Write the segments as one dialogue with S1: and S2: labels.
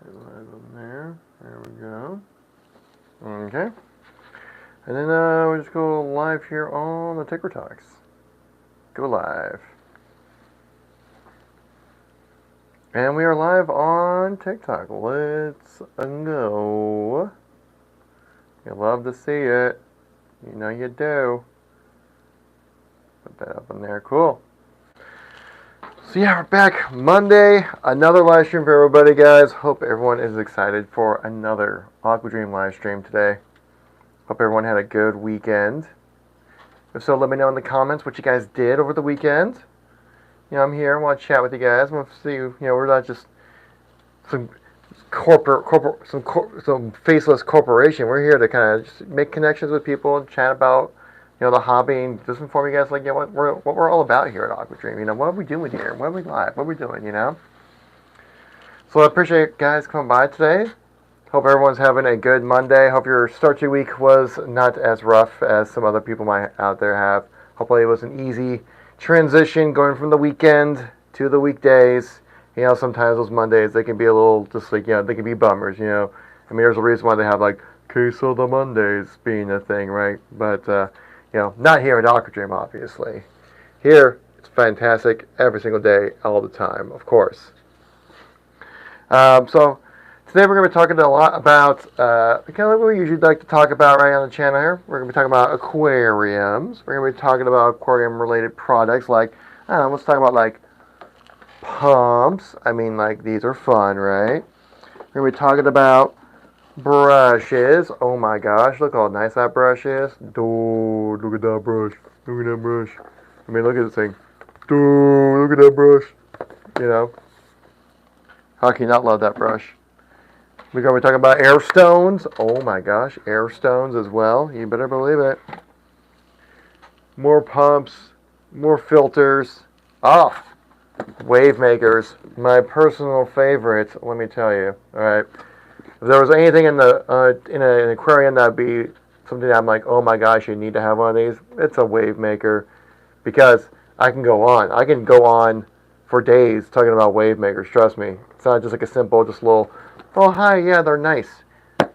S1: There we go. Okay. And then we'll just go live here on the Ticker Talks. Go live. And we are live on TikTok. Let's go. You love to see it. You know you do. Put that up in there. Cool. So yeah, we're back Monday. Another live stream for everybody, guys. Hope everyone is excited for another Aquadream live stream today. Hope everyone had a good weekend. If so, let me know in the comments what you guys did over the weekend. You know, I'm here. I want to chat with you guys. I want to see, you know, we're not just some some faceless corporation. We're here to kind of just make connections with people and chat about, you know, the hobby and just inform you guys, like, you know, what we're all about here at Aquadream. You know, what are we doing here? What are we live? What are we doing? You know. So I appreciate you guys coming by today. Hope everyone's having a good Monday. Hope your start to your week was not as rough as some other people might out there have. Hopefully it was an easy transition going from the weekend to the weekdays. You know, sometimes those Mondays, they can be a little, just like, you know, they can be bummers, you know. I mean, there's a reason why they have, like, Queso the Mondays being a thing, right? But, you know, not here at Aquadream, obviously. Here, it's fantastic every single day, all the time, of course. So, today we're going to be talking a lot about, kind of what we usually like to talk about right on the channel here. We're going to be talking about aquariums. We're going to be talking about aquarium-related products like, I don't know, let's talk about, like, pumps. I mean, like, these are fun, right? We're going to be talking about brushes. Oh my gosh, look how nice that brush is. Dude, look at that brush. Look at that brush. I mean, look at this thing. Dude, look at that brush. You know, how can you not love that brush? We're going to be talking about air stones. Oh my gosh, air stones as well. You better believe it. More pumps, more filters. Oh, wave makers, my personal favorite. Let me tell you. All right, if there was anything in the in an aquarium that'd be something that I'm like, oh my gosh, you need to have one of these. It's a wave maker, because I can go on. I can go on for days talking about wave makers. Trust me, it's not just like a simple, just little. Oh hi, yeah, they're nice.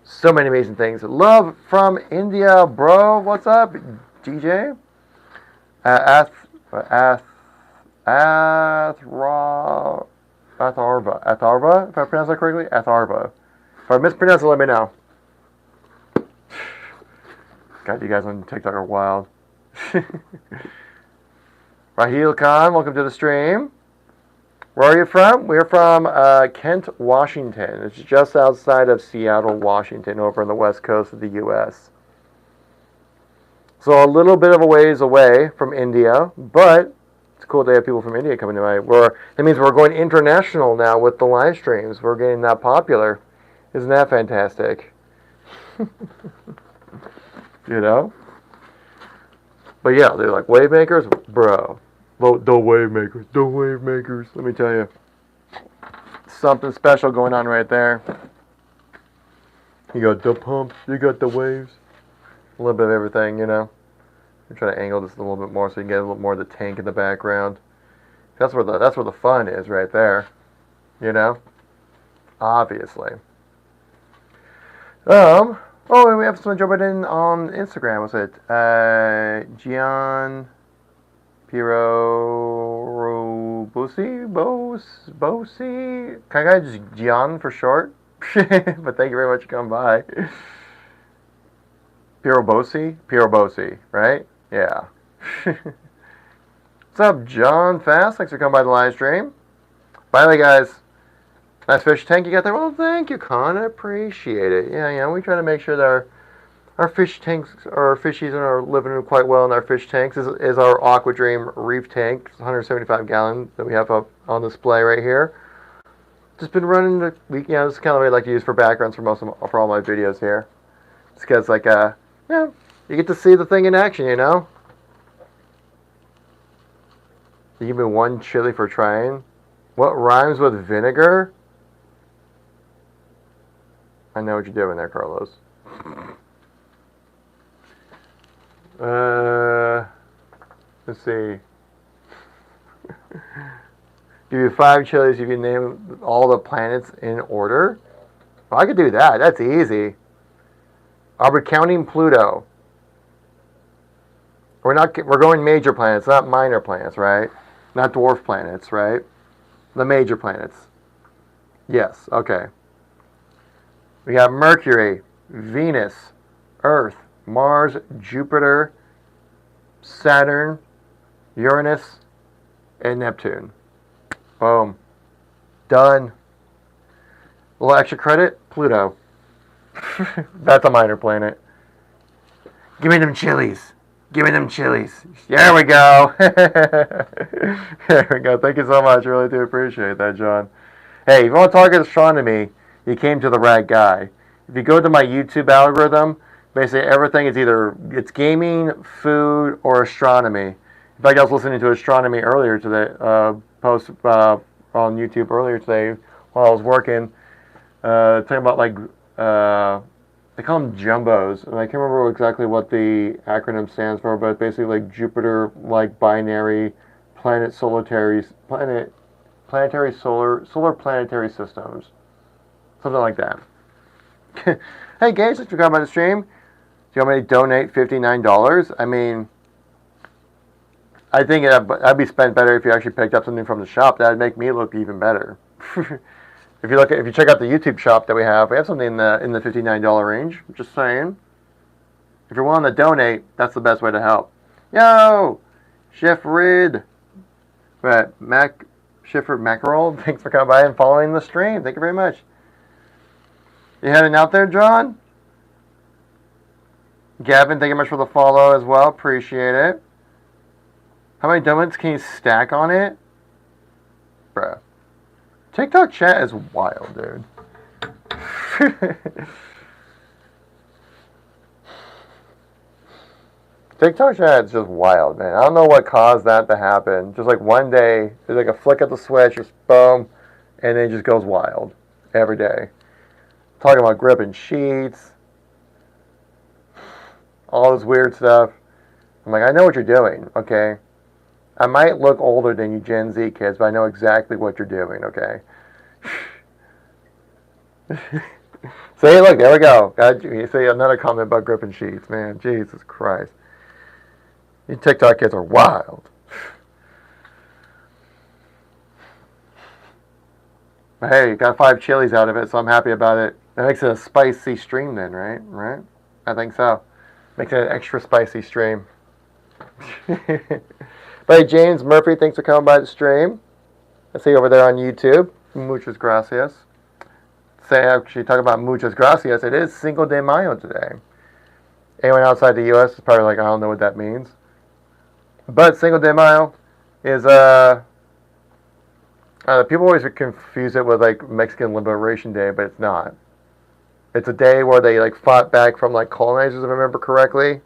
S1: So many amazing things. Love from India, bro. What's up, DJ? Atharva, if I pronounce that correctly, Atharva. If I mispronounce it, let me know. God, you guys on TikTok are wild. Raheel Khan, welcome to the stream. Where are you from? We're from Kent, Washington. It's just outside of Seattle, Washington, over on the west coast of the U.S. So a little bit of a ways away from India, but it's cool to have people from India coming to my. That means we're going international now with the live streams. We're getting that popular. Isn't that fantastic? You know? But yeah, they're like, wave makers? Bro. The wave makers. The wave makers. Let me tell you. Something special going on right there. You got the pump. You got the waves. A little bit of everything, you know? I'm trying to angle this a little bit more so you can get a little more of the tank in the background. That's where the fun is right there. You know? Obviously. Oh, and we have someone jumping in on Instagram. What's it? Gian Piero Bosi? Can I just Gian for short? But thank you very much for coming by. Piero Bosi, right? Yeah. What's up, John Fast? Thanks for coming by the live stream. By the way, guys, nice fish tank you got there. Well, thank you, Con. I appreciate it. Yeah, we try to make sure that our fish tanks, our fishies are living quite well in our fish tanks. This is our Aquadream reef tank. It's 175 gallon that we have up on display right here. Just been running this is kind of what I like to use for backgrounds for for all my videos here. It's because, like, you get to see the thing in action, you know? You give me one chili for trying. What rhymes with vinegar? I know what you're doing there, Carlos. Let's see. Give you 5 chilies. You can name all the planets in order. Well, I could do that. That's easy. Are we counting Pluto? We're not. We're going major planets, not minor planets, right? Not dwarf planets, right? The major planets. Yes. Okay. We got Mercury, Venus, Earth, Mars, Jupiter, Saturn, Uranus, and Neptune. Boom. Done. A little extra credit, Pluto. That's a minor planet. Give me them chilies. Give me them chilies. There we go. There we go. Thank you so much. I really do appreciate that, John. Hey, if you want to talk astronomy, you came to the right guy. If you go to my YouTube algorithm, basically everything is either it's gaming, food, or astronomy. In fact, I was listening to astronomy earlier today, post on YouTube earlier today while I was working, talking about like they call them jumbos, and I can't remember exactly what the acronym stands for, but it's basically like Jupiter, like binary planetary solar planetary systems, something like that. Hey, guys, thanks for coming by the stream. Do you want me to donate $59? I mean, I think that'd be spent better if you actually picked up something from the shop. That'd make me look even better. If you check out the YouTube shop that we have something in the $59 range. I'm just saying. If you're willing to donate, that's the best way to help. Yo, Chef Rid, Schiffer Mackerel, thanks for coming by and following the stream. Thank you very much. You heading out there, John? Gavin, thank you much for the follow as well. Appreciate it. How many donuts can you stack on it? Bruh. TikTok chat is wild, dude. TikTok chat is just wild, man. I don't know what caused that to happen. Just like one day, there's like a flick of the switch, just boom, and then it just goes wild every day. Talking about gripping sheets, all this weird stuff. I'm like, I know what you're doing, okay? I might look older than you Gen Z kids, but I know exactly what you're doing, okay? See, look, there we go. You see another comment about gripping sheets, man. Jesus Christ. You TikTok kids are wild. But hey, got 5 chilies out of it, so I'm happy about it. That makes it a spicy stream then, right? Right? I think so. Makes it an extra spicy stream. But hey, James Murphy, thanks for coming by the stream. I see you over there on YouTube. Muchas gracias. Actually, talking about muchas gracias, it is Cinco de Mayo today. Anyone outside the U.S. is probably like, I don't know what that means. But Cinco de Mayo is, people always confuse it with like Mexican Liberation Day, but it's not. It's a day where they like fought back from like colonizers, if I remember correctly.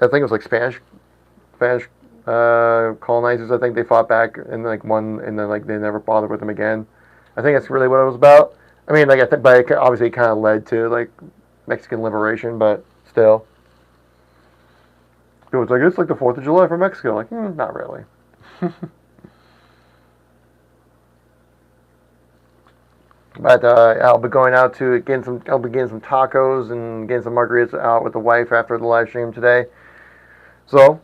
S1: I think it was like Spanish colonizers. I think they fought back and like won, and then like they never bothered with them again. I think that's really what it was about. I mean, like but it obviously kind of led to like Mexican liberation, but still, it was like it's like the 4th of July for Mexico. Like, not really. But I'll be going out to getting some tacos and getting some margaritas out with the wife after the live stream today. So,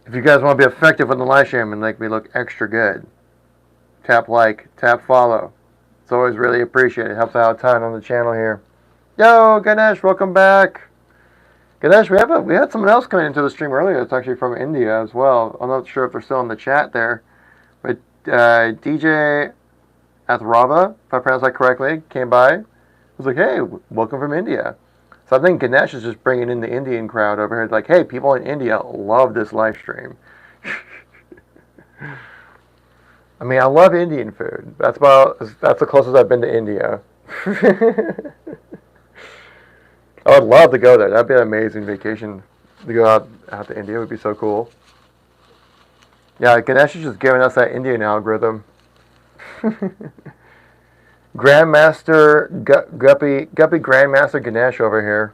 S1: if you guys want to be effective on the live stream and make me look extra good, tap like, tap follow. It's always really appreciated. It helps out a ton on the channel here. Yo, Ganesh, welcome back. Ganesh, we had someone else coming into the stream earlier. It's actually from India as well. I'm not sure if they're still in the chat there, but DJ Athrava, if I pronounced that correctly, came by. I was like, hey, welcome from India. So I think Ganesh is just bringing in the Indian crowd over here. Like, hey, people in India love this live stream. I mean, I love Indian food. That's the closest I've been to India. I would love to go there. That'd be an amazing vacation to go out to India. It would be so cool. Yeah, Ganesh is just giving us that Indian algorithm. Grandmaster Guppy Grandmaster Ganesh over here,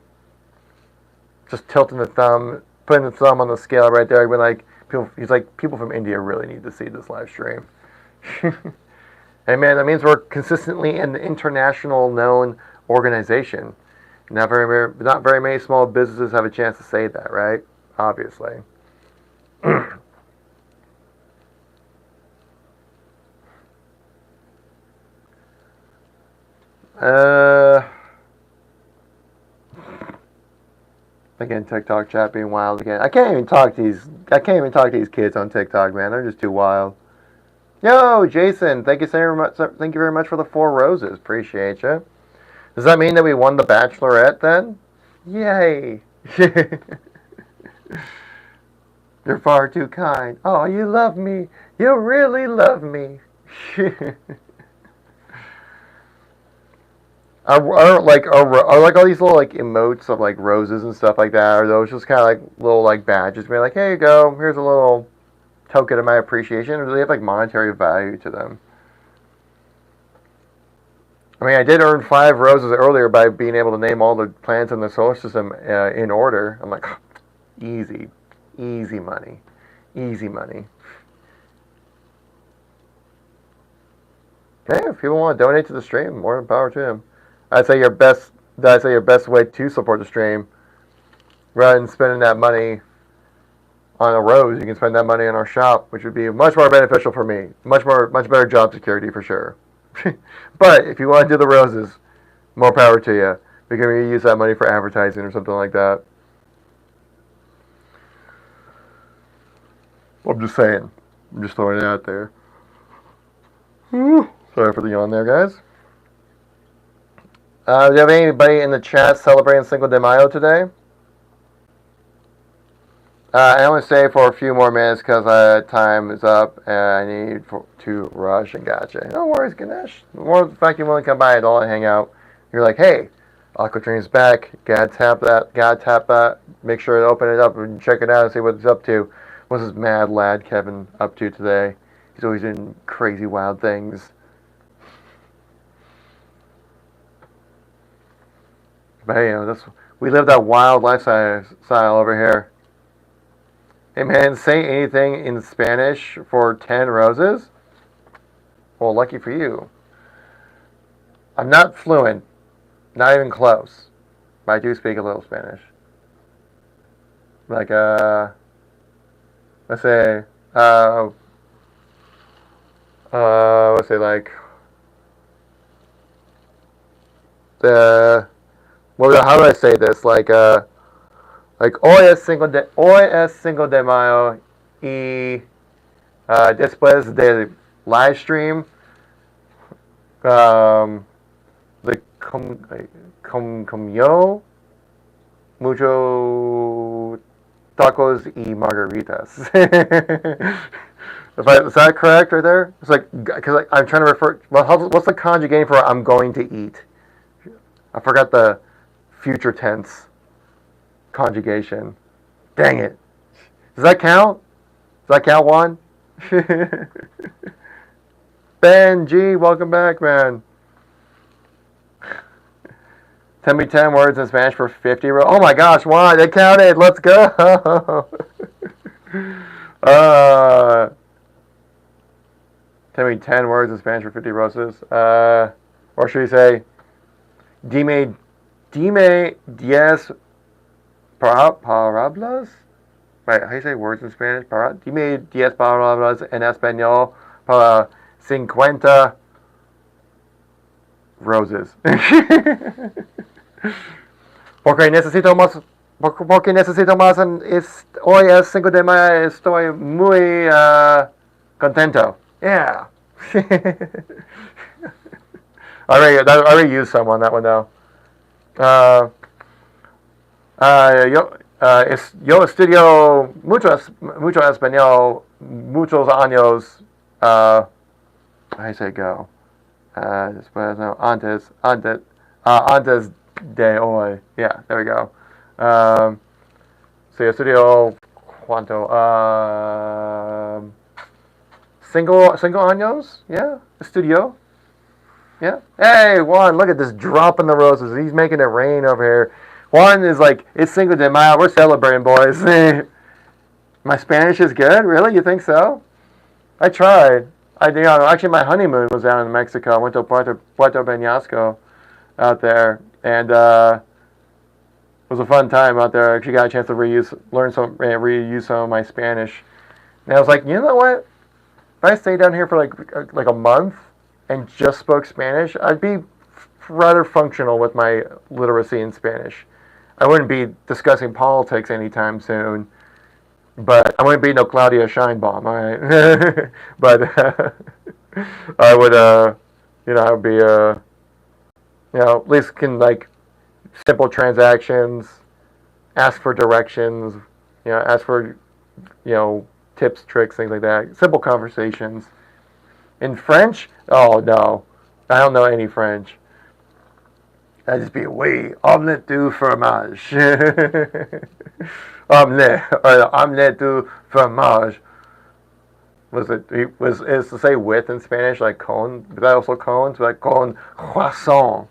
S1: just tilting the thumb, putting the thumb on the scale right there. He's like, people from India really need to see this live stream. Hey man, that means we're consistently an international known organization. Not very many small businesses have a chance to say that, right? Obviously. uh, again, TikTok chat being wild again. I can't even talk to these kids on TikTok, man. They're just too wild. Yo, Jason, thank you so much. Thank you very much for the 4 roses. Appreciate you. Does that mean that we won the Bachelorette then? Yay! You're far too kind. Oh, you love me. You really love me. are like all these little like emotes of like roses and stuff like that? Are those just kind of like little like badges? Being like, here you go. Here's a little token of my appreciation. Or do they have like monetary value to them? I mean, I did earn 5 roses earlier by being able to name all the planets in the solar system in order. I'm like, easy, easy money, easy money. Hey, if people want to donate to the stream, more power to them. I'd say your best way to support the stream, rather than spending that money on a rose, you can spend that money in our shop, which would be much more beneficial for me. Much better job security for sure. But if you want to do the roses, more power to you. We can use that money for advertising or something like that. I'm just saying. I'm just throwing it out there. Sorry for the yawn there, guys. Do you have anybody in the chat celebrating Cinco de Mayo today? I only stay for a few more minutes because time is up and I need to rush and gotcha. No worries, Ganesh. The more the fact you want to come by at all and hang out, you're like, hey, Aquadream's back. Gotta tap that. Make sure to open it up and check it out and see what it's up to. What's this mad lad Kevin up to today? He's always doing crazy, wild things. But hey, we live that wild lifestyle over here. Hey man, say anything in Spanish for 10 roses? Well, lucky for you. I'm not fluent, not even close, but I do speak a little Spanish. Like, let's say, like, how do I say this? Like hoy es Cinco de Mayo y después del live stream comió mucho tacos y margaritas. Is that correct right there? It's like, because I'm trying to refer, what's the conjugating for I'm going to eat? I forgot the future tense conjugation. Dang it. Does that count? Does that count, Juan? Ben G, welcome back, man. Tell me 10 words in Spanish for 50. Oh my gosh, Juan, it counted. Let's go. Tell me 10 words in Spanish for 50 roses. Or should we say, dime 10 palabras? Wait, how do you say words in Spanish? Dime 10 palabras en español para 50 roses. Porque necesito más. Hoy es 5 de mayo. Estoy muy contento. Yeah. I already used some on that one though. Yo estudio mucho español, muchos años. How do you say go? Después, no, antes de hoy. Yeah, there we go. So yo estudio cuánto? 5 años? Yeah, estudio. Yeah. Hey, Juan, look at this dropping the roses. He's making it rain over here. Juan is like, it's Cinco de Mayo. We're celebrating, boys. My Spanish is good? Really? You think so? I tried. Actually, my honeymoon was down in Mexico. I went to Puerto Peñasco out there, and it was a fun time out there. I actually got a chance to reuse some of my Spanish. And I was like, you know what? If I stayed down here for like a month and just spoke Spanish, I'd be rather functional with my literacy in Spanish. I wouldn't be discussing politics anytime soon, but I wouldn't be no Claudia Scheinbaum, all right? But I would, I would be, at least can like simple transactions, ask for directions, ask for, tips, tricks, things like that. Simple conversations. In French, oh no, I don't know any French. That'd just be oui, omelette du fromage. Omelette du fromage. Is to say with in Spanish like cone? Is that also cone? So like con croissant.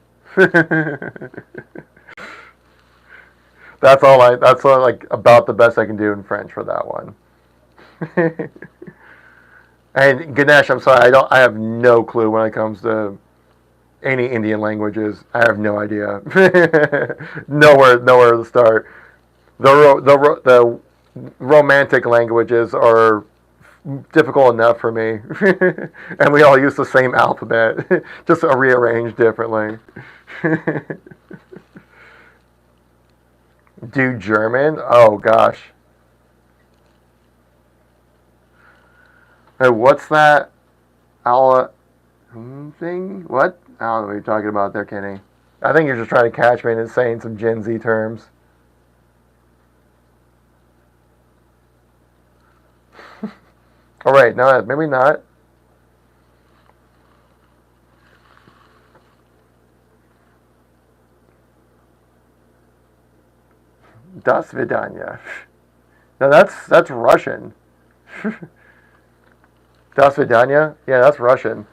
S1: That's all like about the best I can do in French for that one. And Ganesh, I'm sorry, I have no clue when it comes to any Indian languages. I have no idea. nowhere to start. The romantic languages are difficult enough for me, and we all use the same alphabet, just rearranged differently. Do German? Oh gosh. Hey, what's that? Ala thing? What? I don't know what you're talking about there, Kenny. I think you're just trying to catch me into saying some Gen Z terms. All right, no, maybe not. Das Vidanya. No, that's Russian. Das Vidanya? Yeah, that's Russian.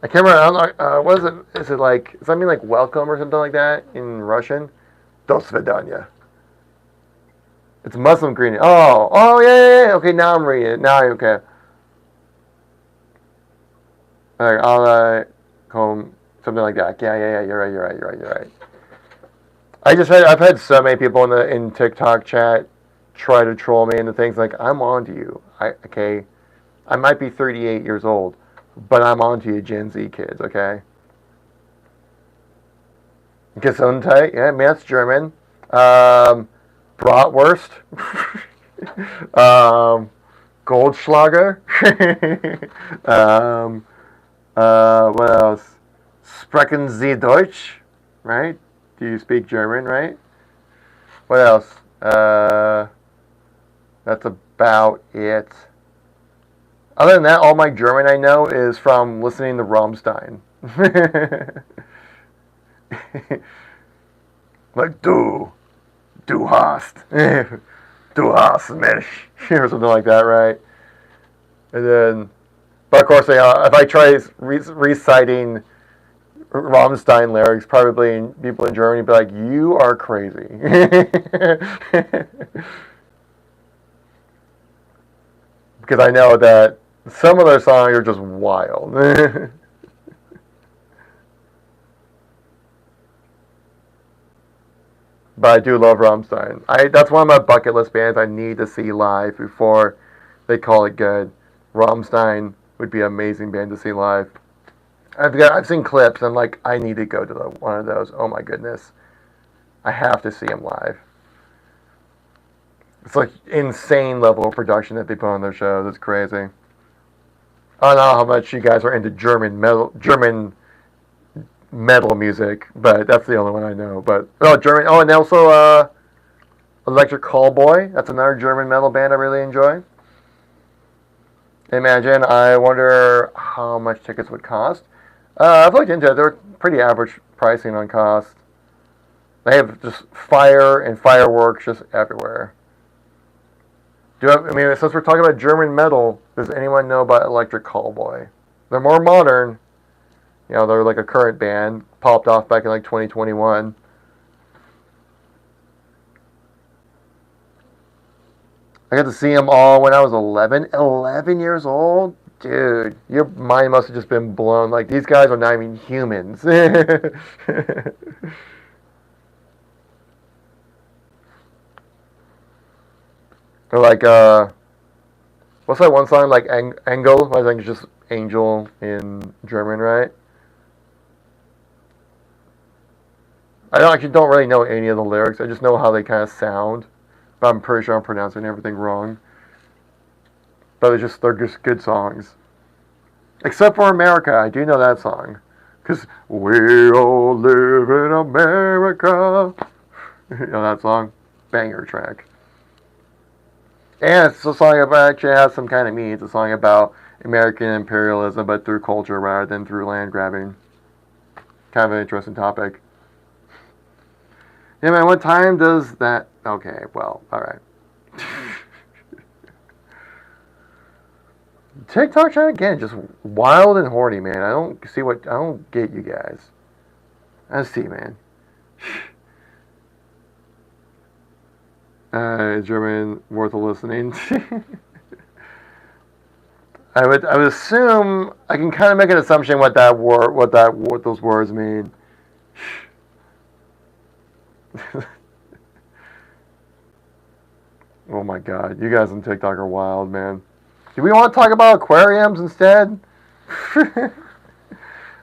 S1: I can't remember. I don't know, what is it? Is it like something like welcome or something like that in Russian? Dos Vidanya. It's Muslim greeting. Oh, yeah. Okay, now I'm reading it. Now, okay. All right, I'll come something like that. Yeah. You're right. I've had so many people in TikTok chat try to troll me into things like I'm on to you. I might be 38 years old, but I'm on to you, Gen Z kids. Okay. Gesundheit, yeah, I mean, that's German. Bratwurst. Goldschlager. What else? Sprechen Sie Deutsch? Right? Do you speak German, right? What else? That's about it. Other than that, all my German I know is from listening to Rammstein. Like, du hast, du hast mich, or something like that, right? And then, but of course, if I try reciting Rammstein lyrics, probably people in Germany be like, "You are crazy," because I know that some of their songs are just wild. But I do love Rammstein. That's one of my bucket list bands I need to see live before they call it good. Rammstein would be an amazing band to see live. I've seen clips and like I need to go to one of those. Oh my goodness, I have to see them live. It's like insane level of production that they put on their shows. It's crazy. I don't know how much you guys are into German metal music, but that's the only one I know. But German. Oh, and also Electric Callboy. That's another German metal band I really enjoy. Imagine. I wonder how much tickets would cost. I've looked into it. They're pretty average pricing on cost. They have just fire and fireworks just everywhere. Since we're talking about German metal, does anyone know about Electric Callboy? They're more modern. They're like a current band, popped off back in like 2021. I got to see them all when I was 11 years old. Dude, your mind must have just been blown. Like, these guys are not even humans. Or like, what's that one song? Like, Engel? I think it's just angel in German, right? I actually don't really know any of the lyrics. I just know how they kind of sound. But I'm pretty sure I'm pronouncing everything wrong. But they're just good songs. Except for America, I do know that song. Because we all live in America. You know that song? Banger track. And it's a song about actually has some kind of meaning. It's a song about American imperialism, but through culture rather than through land grabbing. Kind of an interesting topic. Yeah, man, what time does that... Okay, well, alright. TikTok channel, again, just wild and horny, man. I don't get you guys. I see, man. German worth listening. I would assume I can kind of make an assumption what those words mean. Oh my god, you guys on TikTok are wild, man. Do we want to talk about aquariums instead? I'm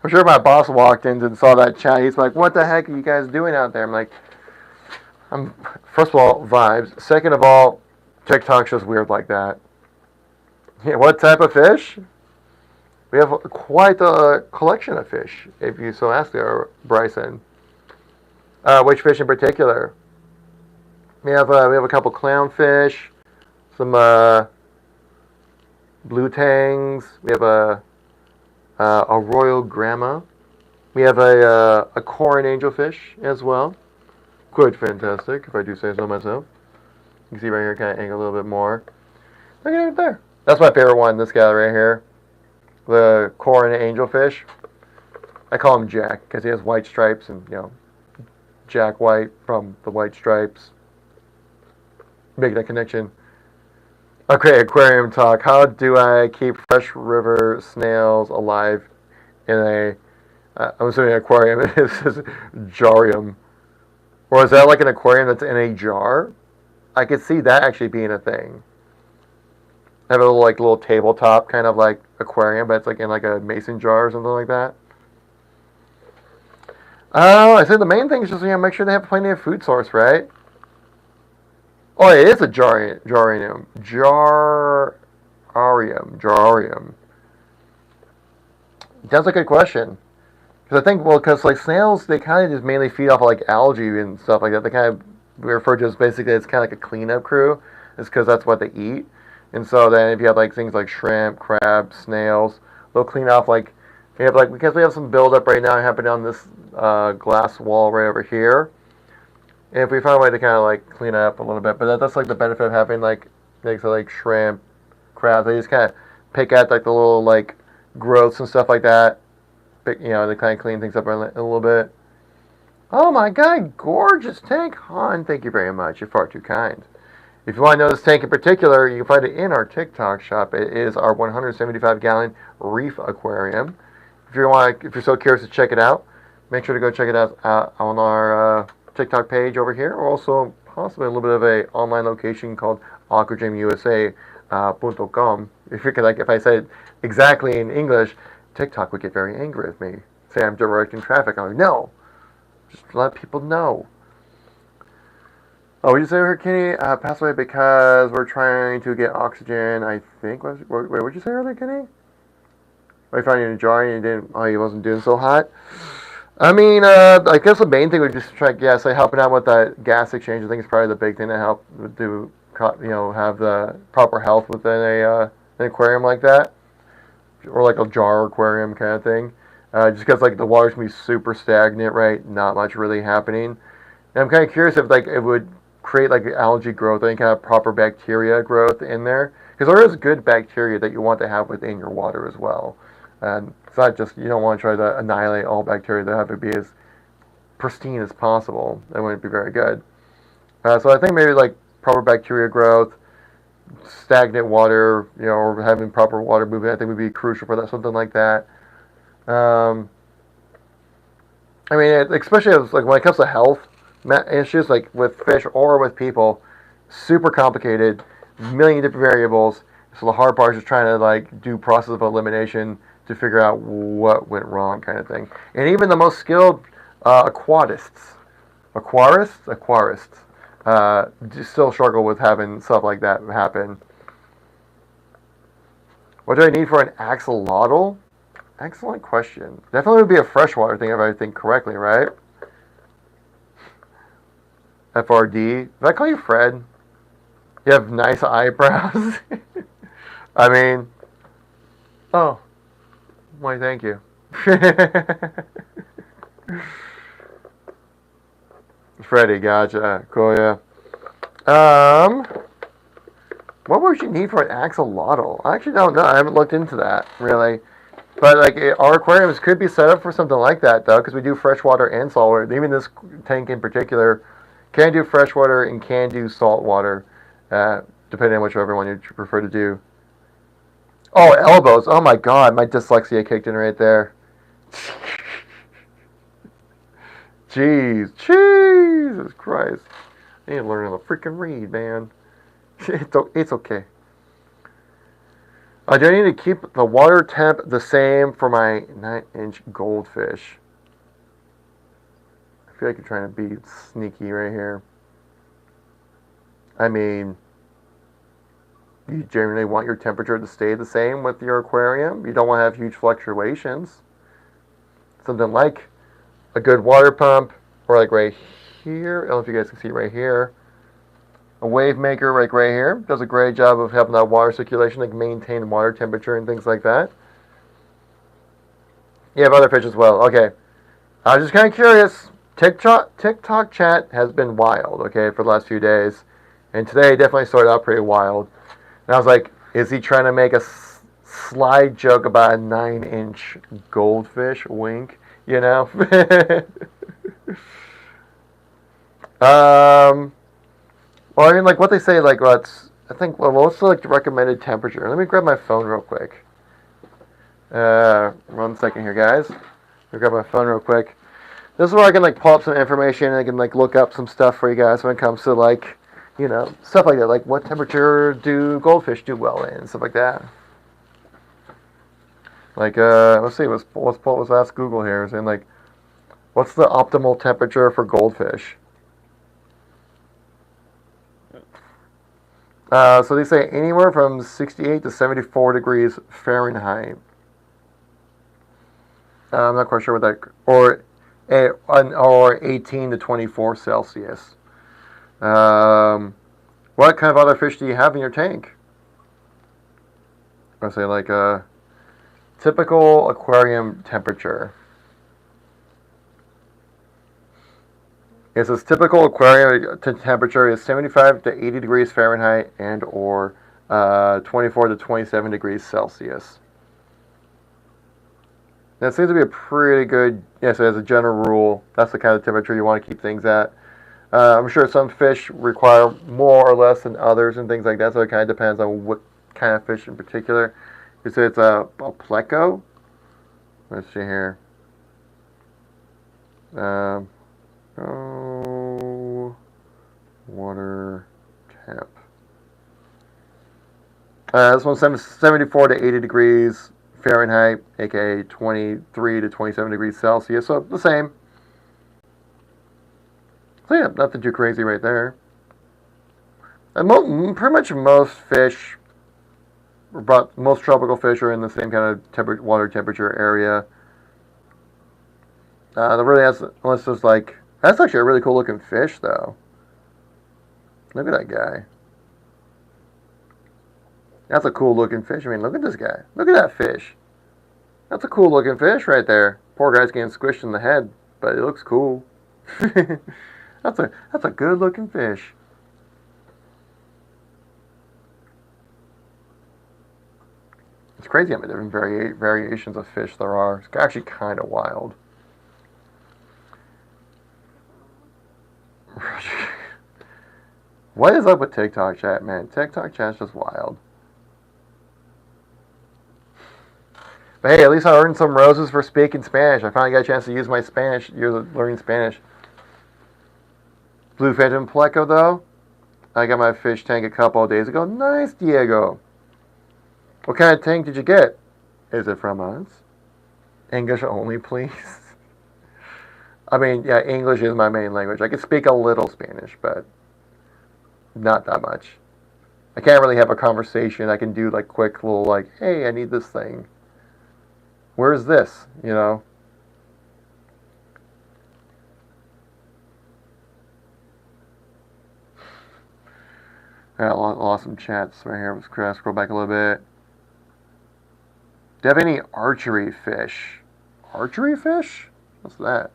S1: sure my boss walked in and saw that chat. He's like, "What the heck are you guys doing out there?" I'm like, first of all, vibes. Second of all, TikTok's just weird like that. Yeah, what type of fish? We have quite a collection of fish, if you so ask there, Bryson. Which fish in particular? We have a couple clownfish, some blue tangs. We have a royal grandma. We have a corin angelfish as well. Quite fantastic, if I do say so myself. You can see right here, kind of angle a little bit more. Look at it there. That's my favorite one. This guy right here, the corin angelfish. I call him Jack because he has white stripes, and Jack White from the White Stripes. Make that connection. Okay, aquarium talk. How do I keep fresh river snails alive in I'm assuming aquarium. It says jarium. Or is that like an aquarium that's in a jar? I could see that actually being a thing. Have a little tabletop kind of like aquarium, but it's like in like a mason jar or something like that. I said the main thing is just make sure they have plenty of food source, right? Oh, it is a jarium. Jararium. That's a good question. Because I think, because like snails, they kind of just mainly feed off of like algae and stuff like that. They kind of refer to as basically it's kind of like a cleanup crew. It's because that's what they eat. And so then if you have like things like shrimp, crabs, snails, they'll clean off because we have some buildup right now happening on this glass wall right over here. And if we find a way to kind of like clean up a little bit, but that's like the benefit of having like things like shrimp, crabs. They just kind of pick at like the little like growths and stuff like that. They kind of clean things up a little bit. Oh my god, gorgeous tank, hon. Thank you very much. You're far too kind. If you want to know this tank in particular, you can find it in our TikTok shop. It is our 175-gallon reef aquarium. If you're so curious to check it out, make sure to go check it out on our TikTok page over here, or also possibly a little bit of a online location called aquadreamusa.com. If I said it exactly in English, TikTok would get very angry with me. Say I'm directing traffic. I'm like, no, just let people know. Oh, would you say her Kenny passed away because we're trying to get oxygen? I think. Wait, what did you say earlier, Kenny? I found you in a jar and he wasn't doing so hot. I mean, I guess the main thing would just helping out with that gas exchange. I think is probably the big thing to help to have the proper health within an aquarium like that, or like a jar aquarium kind of thing. Just because like the water's gonna be super stagnant, right? Not much really happening. And I'm kind of curious if like it would create like algae growth, any kind of proper bacteria growth in there, because there is good bacteria that you want to have within your water as well. And it's not just, you don't want to try to annihilate all bacteria. They have to be as pristine as possible. That wouldn't be very good. So I think maybe like proper bacteria growth, stagnant water, or having proper water movement, I think would be crucial for that, something like that. Um, I mean, especially like when it comes to health issues, like with fish or with people, super complicated, million different variables. So the hard part is just trying to like do process of elimination to figure out what went wrong, kind of thing. And even the most skilled aquarists, still struggle with having stuff like that happen. What do I need for an axolotl? Excellent question. Definitely would be a freshwater thing if I think correctly, right? FRD. Did I call you Fred? You have nice eyebrows. I mean, oh, why, thank you. Freddy, gotcha. Cool, yeah. What would you need for an axolotl? I actually don't know. I haven't looked into that, really. But like our aquariums could be set up for something like that, though, because we do freshwater and saltwater. Even this tank in particular can do freshwater and can do saltwater, depending on whichever one you prefer to do. Oh, elbows! Oh my God, my dyslexia kicked in right there. Jeez, Jesus Christ! I need to learn how to freaking read, man. It's okay. Do I need to keep the water temp the same for my 9-inch goldfish? I feel like you're trying to be sneaky right here. I mean, you generally want your temperature to stay the same with your aquarium. You don't want to have huge fluctuations. Something like a good water pump, or like right here. I don't know if you guys can see right here. A wave maker right here does a great job of helping that water circulation, like maintain water temperature and things like that. You have other fish as well. Okay. I was just kind of curious. TikTok chat has been wild, okay, for the last few days. And today definitely started out pretty wild. And I was like, is he trying to make a slide joke about a 9-inch goldfish? Wink, you know? Well, I mean, like what they say, like what's I think. Well, what's like the recommended temperature? Let me grab my phone real quick. 1 second here, guys. Let me grab my phone real quick. This is where I can like pull up some information and I can like look up some stuff for you guys when it comes to like, stuff like that. Like what temperature do goldfish do well in, stuff like that. Like let's see, let's ask Google here. Saying like, what's the optimal temperature for goldfish? So they say anywhere from 68 to 74 degrees Fahrenheit. I'm not quite sure what that, or 18 to 24 Celsius. What kind of other fish do you have in your tank? I say like a typical aquarium temperature. It says typical aquarium temperature is 75 to 80 degrees Fahrenheit and or 24 to 27 degrees Celsius. That seems to be a pretty good, so as a general rule, that's the kind of temperature you want to keep things at. I'm sure some fish require more or less than others and things like that, so it kind of depends on what kind of fish in particular. You say it's a pleco. Let's see here. Water temp. This one's 74 to 80 degrees Fahrenheit, aka 23 to 27 degrees Celsius, so the same. So yeah, nothing too crazy right there. And pretty much most fish, but most tropical fish are in the same kind of water temperature area. Unless there's like, that's actually a really cool looking fish though. Look at that guy. That's a cool looking fish. I mean, look at this guy. Look at that fish. That's a cool looking fish right there. Poor guy's getting squished in the head, but it looks cool. That's a good looking fish. It's crazy how many different variations of fish there are. It's actually kind of wild. What is up with TikTok chat, man? TikTok chat's just wild. But hey, at least I earned some roses for speaking Spanish. I finally got a chance to use my Spanish. You're learning Spanish. Blue Phantom Pleco, though. I got my fish tank a couple of days ago. Nice, Diego. What kind of tank did you get? Is it from us? English only, please. I mean, yeah, English is my main language. I can speak a little Spanish, but not that much. I can't really have a conversation. I can do like quick little like, hey, I need this thing. Where's this? You know? I lost some chats right here. Let's scroll back a little bit. Do you have any archery fish? Archery fish? What's that?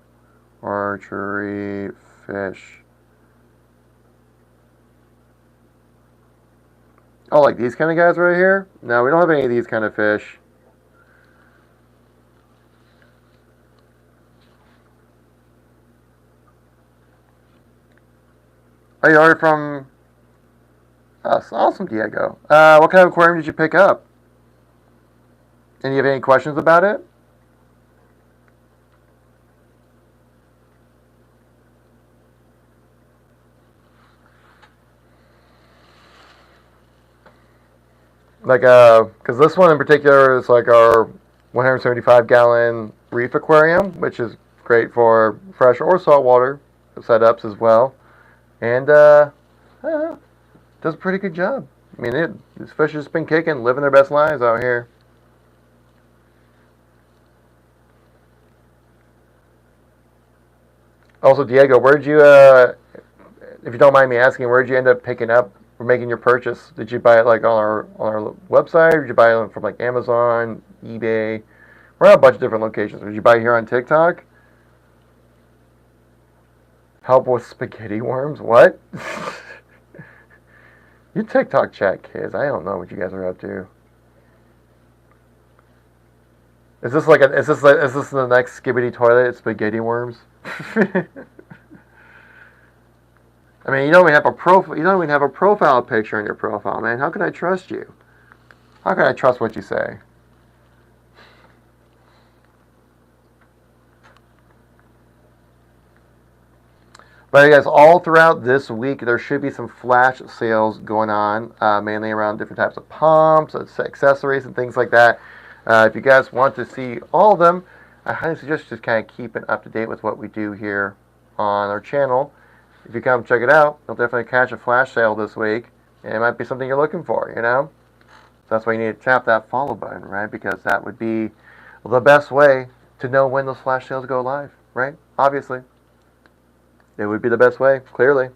S1: Archery fish. Oh, like these kind of guys right here? No, we don't have any of these kind of fish. Oh, you ordered from... Oh, awesome, Diego. What kind of aquarium did you pick up? And you have any questions about it? Like, because this one in particular is like our 175-gallon reef aquarium, which is great for fresh or saltwater setups as well. And, does a pretty good job. I mean, these fish have just been kicking, living their best lives out here. Also, Diego, where'd you, if you don't mind me asking, where'd you end up picking up or making your purchase? Did you buy it like on our website, or did you buy it from like Amazon, eBay? We're at a bunch of different locations. Did you buy it here on TikTok? Help with spaghetti worms? What? You TikTok chat kids. I don't know what you guys are up to. Is this like is this the next Skibbity toilet? It's spaghetti worms. I mean, you don't even have a profile. You don't even have a profile picture in your profile, man. How can I trust you? How can I trust what you say? But guys, all throughout this week, there should be some flash sales going on, mainly around different types of pumps, accessories, and things like that. If you guys want to see all of them, I highly suggest just kind of keeping up to date with what we do here on our channel. If you come check it out, you'll definitely catch a flash sale this week, and it might be something you're looking for, you know? So that's why you need to tap that follow button, right? Because that would be the best way to know when those flash sales go live, right? Obviously. It would be the best way, clearly.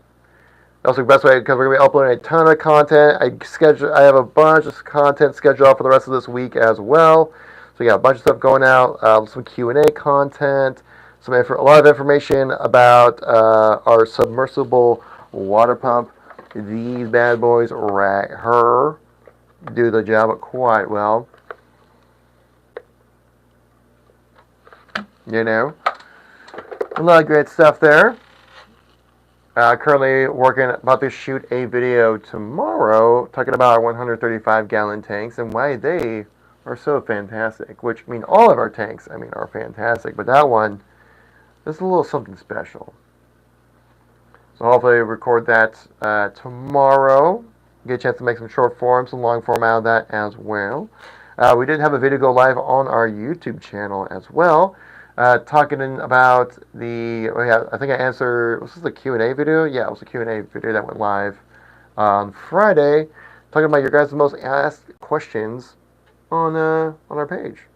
S1: Also, the best way because we're going to be uploading a ton of content. I have a bunch of content scheduled out for the rest of this week as well. So we got a bunch of stuff going out, some Q&A content, a lot of information about our submersible water pump. These bad boys right here do the job quite well. You know, a lot of great stuff there. Currently about to shoot a video tomorrow talking about our 135-gallon tanks and why they are so fantastic. Which, I mean, all of our tanks, are fantastic, but that one is a little something special. So hopefully record that tomorrow. Get a chance to make some short form, some long form out of that as well. We did have a video go live on our YouTube channel as well. Talking about I think I answered, was this the Q&A video? Yeah, it was a Q&A video that went live on Friday, talking about your guys' most asked questions on our page.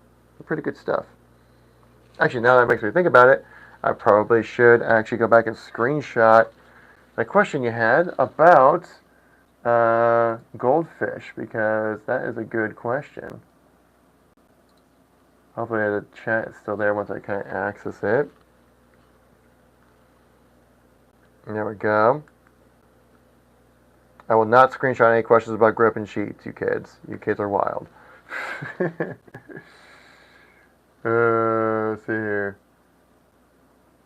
S1: Pretty good stuff. Actually, now that makes me think about it, I probably should actually go back and screenshot the question you had about goldfish, because that is a good question. Hopefully the chat is still there once I kind of access it. There we go. I will not screenshot any questions about gripping sheets, you kids. You kids are wild. Let's see here.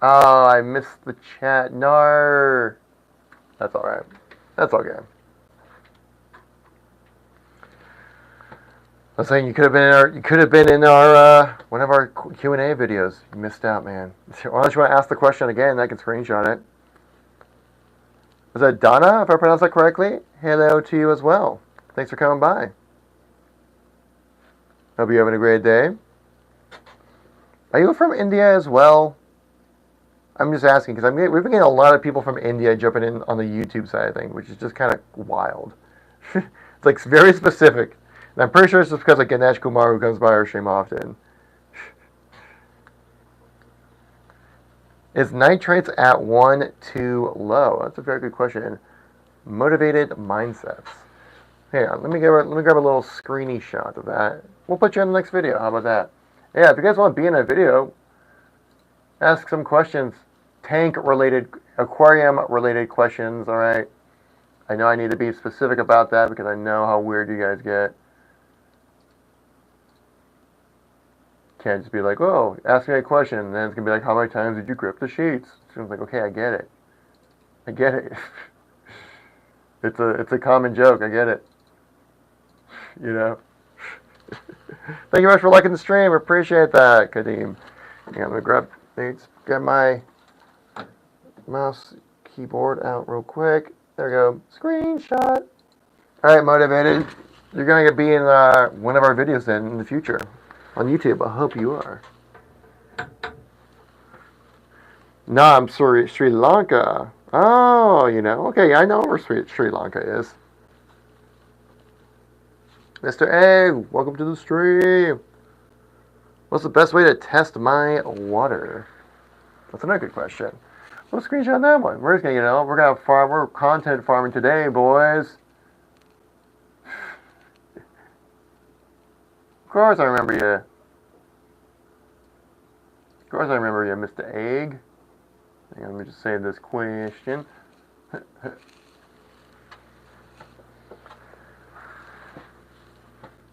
S1: Oh, I missed the chat. No. That's alright. That's okay. I was saying you could have been in our one of our Q&A videos. You missed out, man. Why don't you want to ask the question again? I can screenshot it. Was that Donna, if I pronounced that correctly? Hello to you as well. Thanks for coming by. Hope you're having a great day. Are you from India as well? I'm just asking because we've been getting a lot of people from India jumping in on the YouTube side of things, which is just kind of wild. It's like very specific. And I'm pretty sure it's just because of Ganesh Kumar, who comes by our stream often. Is nitrates at 1 too low? That's a very good question. Motivated mindsets. Here, let me grab a little screeny shot of that. We'll put you in the next video. How about that? Yeah, if you guys want to be in a video, ask some questions. Tank-related, aquarium-related questions, all right? I know I need to be specific about that because I know how weird you guys get. Can't just be like, oh, ask me a question, and then it's going to be like, how many times did you grip the sheets? So I'm like, okay, I get it. I get it. It's a common joke. I get it. You know? Thank you very much for liking the stream. Appreciate that, Kadeem. Yeah, I'm going to grab my mouse keyboard out real quick. There we go. Screenshot. All right, Motivated. You're going to be in one of our videos then in the future. On YouTube, I hope you are. No, I'm sorry, Sri Lanka. Oh, you know. Okay, I know where Sri Lanka is. Mr. A, welcome to the stream. What's the best way to test my water? That's another good question. We'll screenshot that one. We're just gonna, we're gonna farm. We're content farming today, boys. Of course, I remember you. Of course, I remember you, Mr. Egg. Hang on, let me just save this question.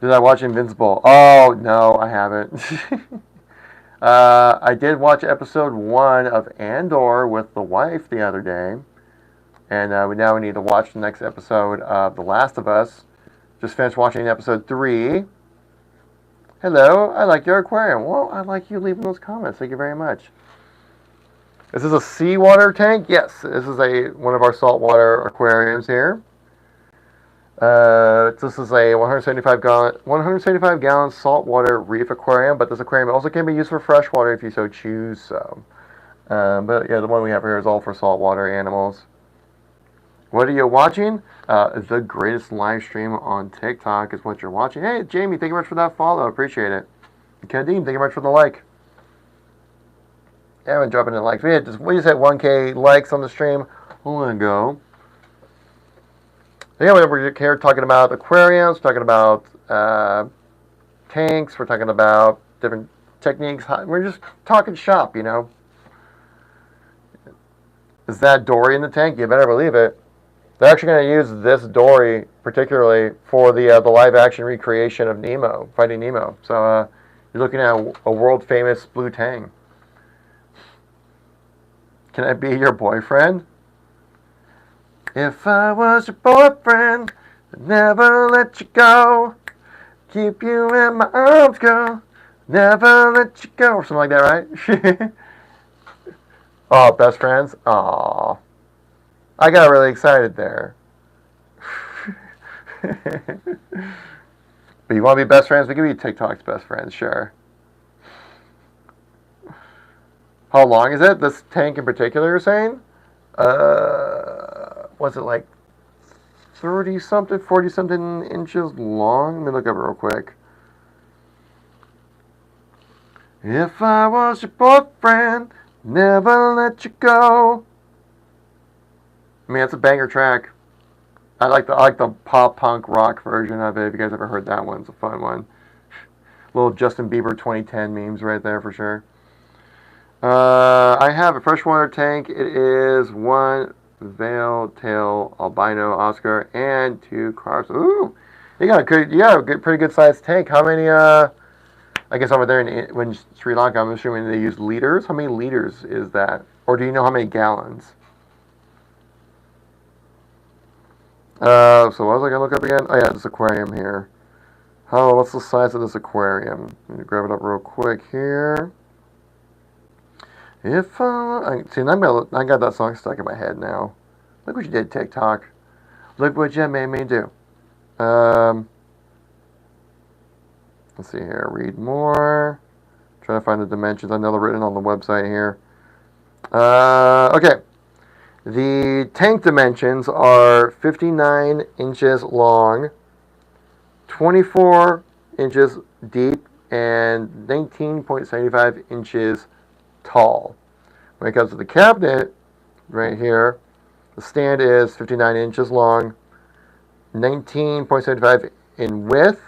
S1: Did I watch Invincible? Oh, no, I haven't. I did watch episode 1 of Andor with the wife the other day. And now we need to watch the next episode of The Last of Us. Just finished watching episode 3. Hello, I like your aquarium. Well, I like you leaving those comments. Thank you very much. Is this a seawater tank? Yes, this is one of our saltwater aquariums here. This is a 175 gallon saltwater reef aquarium, but this aquarium also can be used for freshwater if you so choose. So, but yeah, the one we have here is all for saltwater animals. What are you watching? The greatest live stream on TikTok is what you're watching. Hey, Jamie, thank you much for that follow. Appreciate it. Kadeem, thank you much for the like. Yeah, I've been dropping in likes. We just hit 1K likes on the stream. Let it go. Yeah, we're here talking about aquariums, talking about tanks, we're talking about different techniques. We're just talking shop, you know. Is that dory in the tank? You better believe it. They're actually going to use this dory particularly for the live action recreation of Nemo, Finding Nemo. So you're looking at a world famous blue tang. Can I be your boyfriend? If I was your boyfriend, I'd never let you go. Keep you in my arms, girl. Never let you go. Or something like that, right? Oh, best friends? Aw. I got really excited there. But you want to be best friends? We can be TikTok's best friends, sure. How long is it? This tank in particular, you're saying? Was it like 30-something, 40-something inches long? Let me look up real quick. If I was your boyfriend, never let you go. I mean, it's a banger track. I like the pop punk rock version of it. If you guys ever heard that one, it's a fun one. Little Justin Bieber 2010 memes right there for sure. I have a freshwater tank. It is 1 veil tail albino Oscar and 2 carps. Ooh, you got a pretty good sized tank. How many? I guess over there in Sri Lanka, I'm assuming they use liters. How many liters is that? Or do you know how many gallons? So what was I gonna look up again? Oh yeah, this aquarium here. Oh, what's the size of this aquarium? Let me grab it up real quick here. If see, I got that song stuck in my head now. Look what you did, TikTok. Look what you made me do. Let's see here. Read more. Trying to find the dimensions. I know they're written on the website here. Okay. The tank dimensions are 59 inches long, 24 inches deep, and 19.75 inches tall. When it comes to the cabinet, right here, the stand is 59 inches long, 19.75 in width,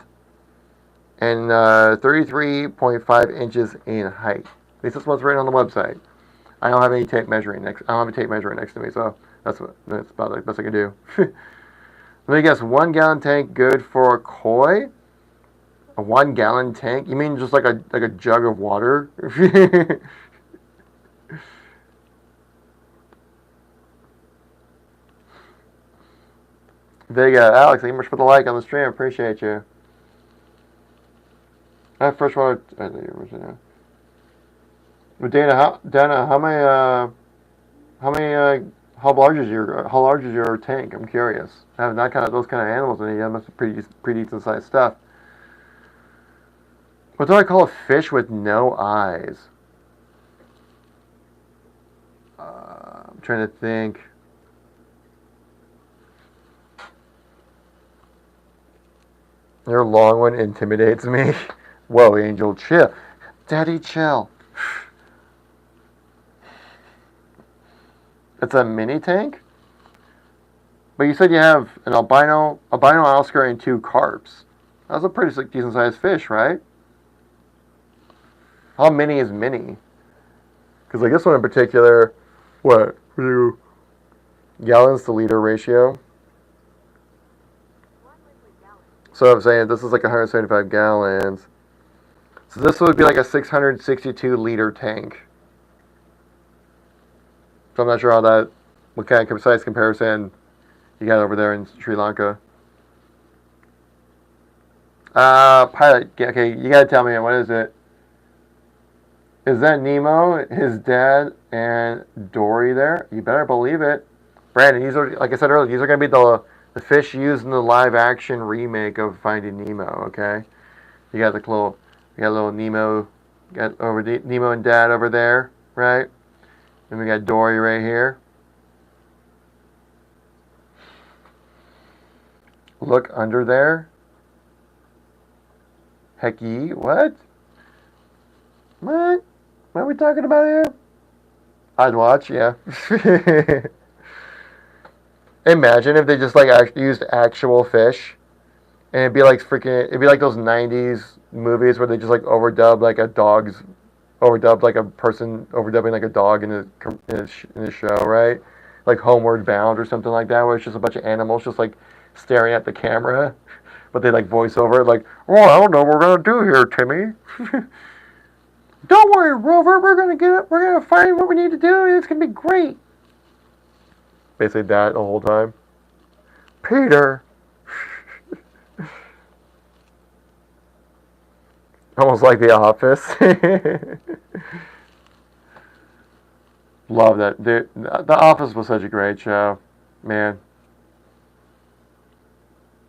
S1: and 33.5 inches in height. At least that's what's written on the website. I don't have any tape measuring next. I don't have a tape measuring next to me, so that's about the best I can do. Let me guess. 1 gallon tank good for a koi? A 1 gallon tank? You mean just like a jug of water? Big Alex, thank you much for the like on the stream. Appreciate you. I first want to. Dana, how large is your tank? I'm curious. Having those kind of animals in it, that must be pretty decent sized stuff. What do I call a fish with no eyes? I'm trying to think. Your long one intimidates me. Whoa, Angel, chill. Daddy, chill. It's a mini tank? But you said you have an albino Oscar and 2 carps. That's a pretty decent sized fish, right? How mini is mini? Because like this one in particular, what? Gallons to liter ratio? So I'm saying this is like 175 gallons. So this would be like a 662 liter tank. So I'm not sure what kind of precise comparison you got over there in Sri Lanka. Pilot, okay, you gotta tell me, what is it? Is that Nemo, his dad, and Dory there? You better believe it. Brandon, these are, like I said earlier, these are gonna be the fish used in the live action remake of Finding Nemo, okay? You got little Nemo, Nemo and Dad over there, right? And we got Dory right here. Look under there. Heck ye, what? What? What are we talking about here? I'd watch, yeah. Imagine if they just like used actual fish, and it'd be like those '90s movies where they just like overdub like a person overdubbing like a dog in a show, right? Like Homeward Bound or something like that, where it's just a bunch of animals just like staring at the camera, but they like voice over it like, "Oh, I don't know what we're gonna do here, Timmy." Don't worry, Rover. We're gonna find what we need to do. It's gonna be great. Basically that the whole time. Peter. Almost like The Office. Love that. Dude, The Office was such a great show. Man.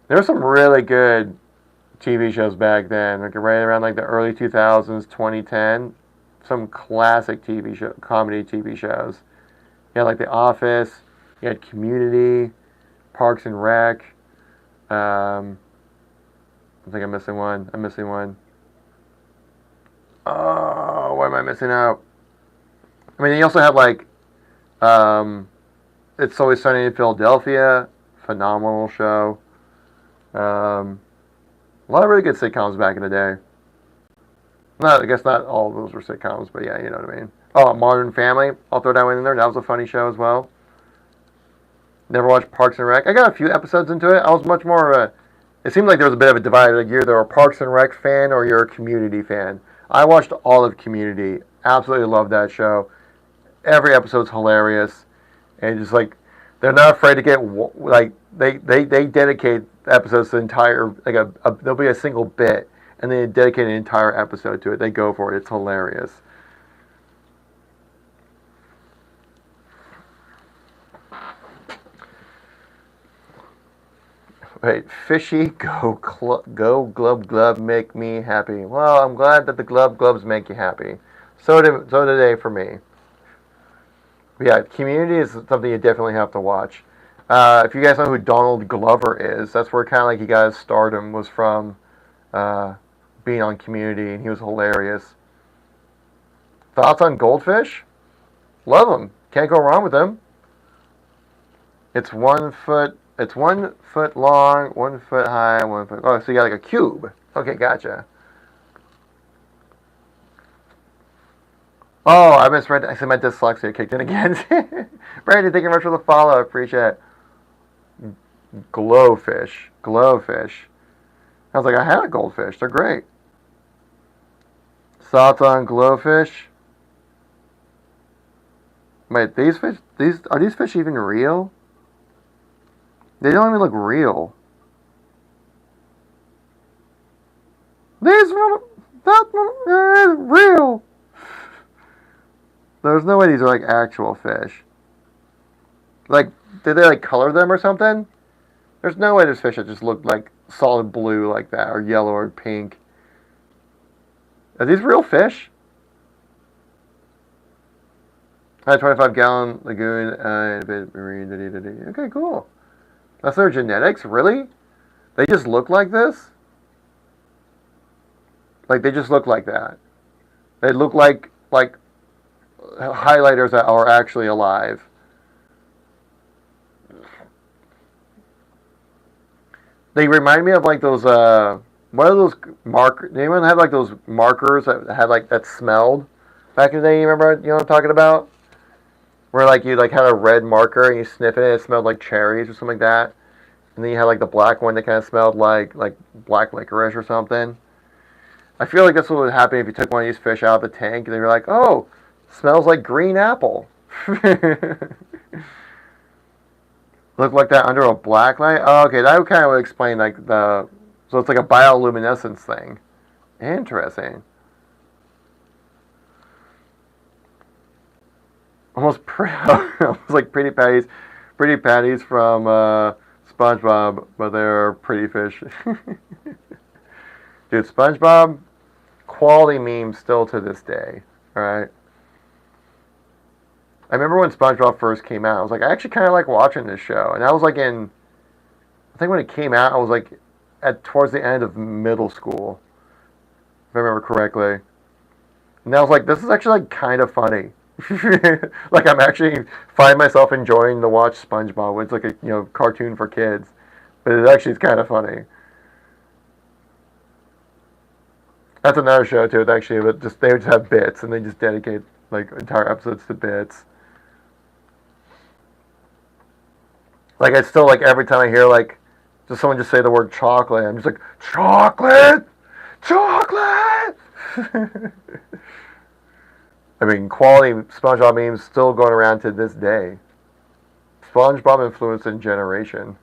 S1: There were some really good TV shows back then. Like right around like the early 2000s, 2010. Some classic comedy TV shows. You had like The Office. You had Community. Parks and Rec. I think I'm missing one. Oh, what am I missing out? I mean, you also have like, It's Always Sunny in Philadelphia, phenomenal show. A lot of really good sitcoms back in the day. I guess not all of those were sitcoms, but yeah, you know what I mean. Oh, Modern Family, I'll throw that one in there. That was a funny show as well. Never watched Parks and Rec. I got a few episodes into it. I was much more it seemed like there was a bit of a divide. Like you're either a Parks and Rec fan or you're a Community fan. I watched all of Community. Absolutely loved that show. Every episode's hilarious. And just like They're not afraid to get like they dedicate episodes to the entire like there'll be a single bit and they dedicate an entire episode to it. They go for it. It's hilarious. Wait, fishy, go glub glub, make me happy. Well, I'm glad that the glub glubs make you happy. So did they for me. But yeah, Community is something you definitely have to watch. If you guys know who Donald Glover is, that's where kind of like he got his stardom was from being on Community, and he was hilarious. Thoughts on Goldfish? Love them. Can't go wrong with them. It's 1 foot. It's 1 foot long, 1 foot high, 1 foot. Oh, so you got like a cube. Okay, gotcha. Oh, I misread. I said my dyslexia kicked in again. Brandon, thank you very much for the follow. I appreciate it. Glowfish. Glowfish. I was like, I had a goldfish. They're great. Thoughts on glowfish? Wait, these fish? Are these fish even real? They don't even look real. This one, that one is real. There's no way these are like actual fish. Like, did they like color them or something? There's no way there's fish that just look like solid blue like that, or yellow or pink. Are these real fish? Hi, 25-gallon lagoon, marine. Okay, cool. That's their genetics? Really? They just look like this? Like, they just look like that. They look like highlighters that are actually alive. They remind me of like those, what are those markers? Did anyone have like those markers that had like, that smelled back in the day? You remember, you know what I'm talking about? Where like you like had a red marker and you sniff it and it smelled like cherries or something like that. And then you had like the black one that kind of smelled like black licorice or something. I feel like that's what would happen if you took one of these fish out of the tank and they were like, oh, smells like green apple. Look like that under a black light? Oh, okay, that would kind of explain like so it's like a bioluminescence thing. Interesting. Almost like Pretty Patties from SpongeBob, but they're pretty fish. Dude, SpongeBob, quality meme still to this day, alright? I remember when SpongeBob first came out, I was like, I actually kind of like watching this show. And I was like I think when it came out, I was like towards the end of middle school, if I remember correctly. And I was like, this is actually like kind of funny. Like I'm actually find myself enjoying to watch SpongeBob. It's like a cartoon for kids, but it actually is kind of funny. That's another show too. It's actually, but they just have bits and they just dedicate like entire episodes to bits. Like I still like every time I hear like just someone just say the word chocolate, I'm just like chocolate. I mean, quality SpongeBob memes still going around to this day. SpongeBob influenced a generation.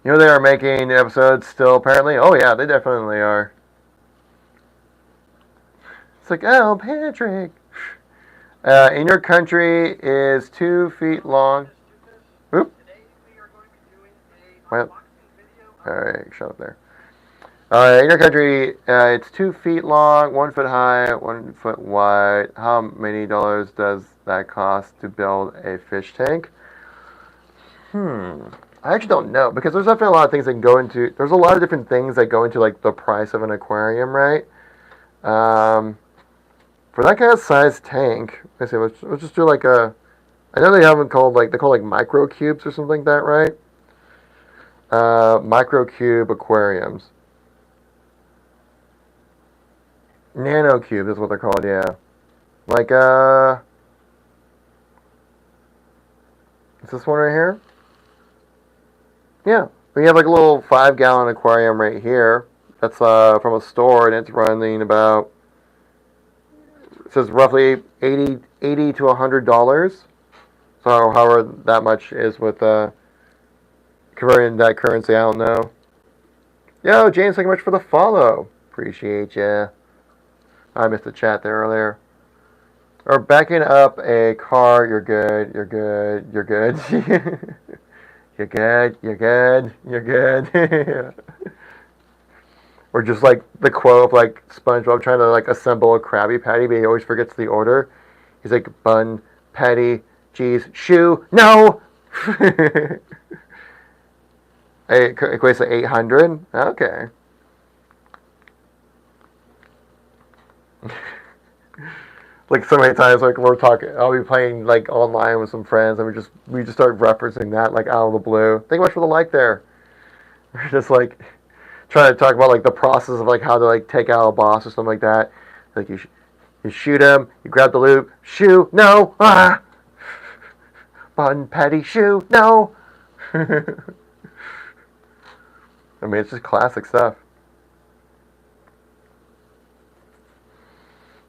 S1: You know they are making episodes still, apparently? Oh, yeah, they definitely are. It's like, oh, Patrick. In your country is 2 feet long. Oop. Well, alright, shut up there. In your country, it's 2 feet long, 1 foot high, 1 foot wide. How many dollars does that cost to build a fish tank? I actually don't know, because there's definitely a lot of things that can go into. There's a lot of different things that go into like the price of an aquarium, right? For that kind of size tank, let's see. Let's just do like a. I know they have them called like micro cubes or something like that, right? Micro cube aquariums. Nano cube is what they're called, yeah. Like is this one right here? Yeah, we have like a little 5-gallon aquarium right here. That's from a store, and it's running about. It says roughly $80 to $100. So So however that much is with converting that currency, I don't know. Yo, James, thank you much for the follow. Appreciate ya. I missed the chat there earlier. Or backing up a car, you're good, you're good, you're good. You're good, you're good, you're good. Or just like the quote of like SpongeBob trying to like assemble a Krabby Patty, but he always forgets the order. He's like bun, patty, cheese, shoe, no! It equates to 800? Okay. Like so many times, like we're talking, I'll be playing like online with some friends, and we just start referencing that like out of the blue. Thank you much for the like there. We're just like trying to talk about like the process of like how to like take out a boss or something like that. Like you shoot him, you grab the loop, shoe, no, ah, bun, patty, shoe, no. I mean, it's just classic stuff.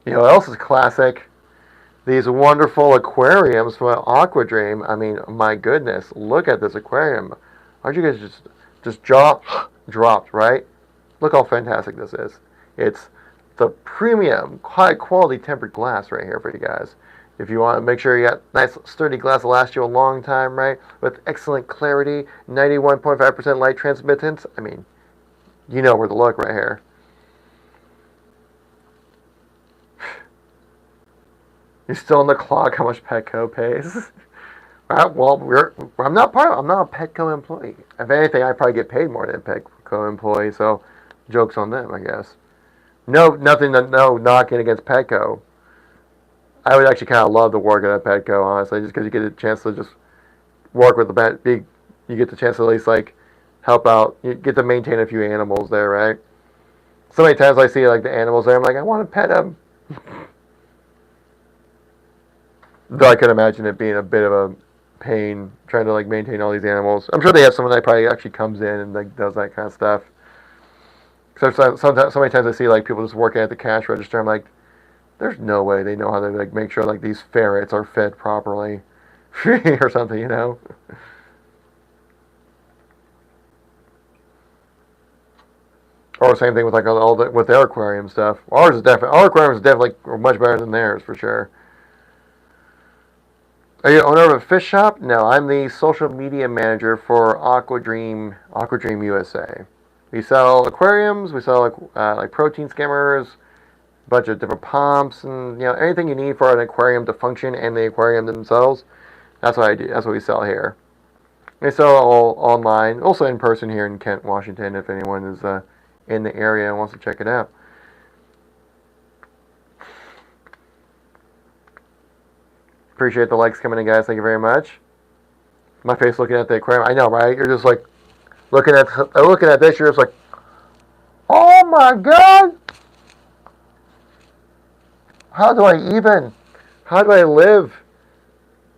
S1: You know what else is classic? These wonderful aquariums from Aquadream. I mean, my goodness, look at this aquarium. Aren't you guys just jaw dropped, right? Look how fantastic this is. It's the premium, high quality tempered glass right here for you guys. If you want to make sure you got nice sturdy glass that lasts you a long time, right? With excellent clarity, 91.5% light transmittance. I mean, you know where to look right here. You're still in the clock how much Petco pays. Well, I'm not a Petco employee. If anything, I probably get paid more than a Petco employee, so joke's on them, I guess. No knocking against Petco. I would actually kind of love to work at a Petco, honestly, just because you get a chance to just work with you get the chance to at least like help out. You get to maintain a few animals there, right? So many times I see like the animals there, I'm like, I want to pet them. Though I could imagine it being a bit of a pain trying to like maintain all these animals. I'm sure they have someone that probably actually comes in and like does that kind of stuff. So many times I see like people just working at the cash register. I'm like, there's no way they know how to like make sure like these ferrets are fed properly, or something, you know. Or same thing with like with their aquarium stuff. Our aquarium is definitely much better than theirs for sure. Are you owner of a fish shop? No, I'm the social media manager for Aquadream USA. We sell aquariums, we sell like protein skimmers, a bunch of different pumps, and you know anything you need for an aquarium to function and the aquarium themselves. That's what I do. That's what we sell here. We sell all online, also in person here in Kent, Washington. If anyone is in the area and wants to check it out. Appreciate the likes coming in, guys. Thank you very much. My face looking at the aquarium. I know, right? You're just like looking at this. You're just like, oh my god! How do I live?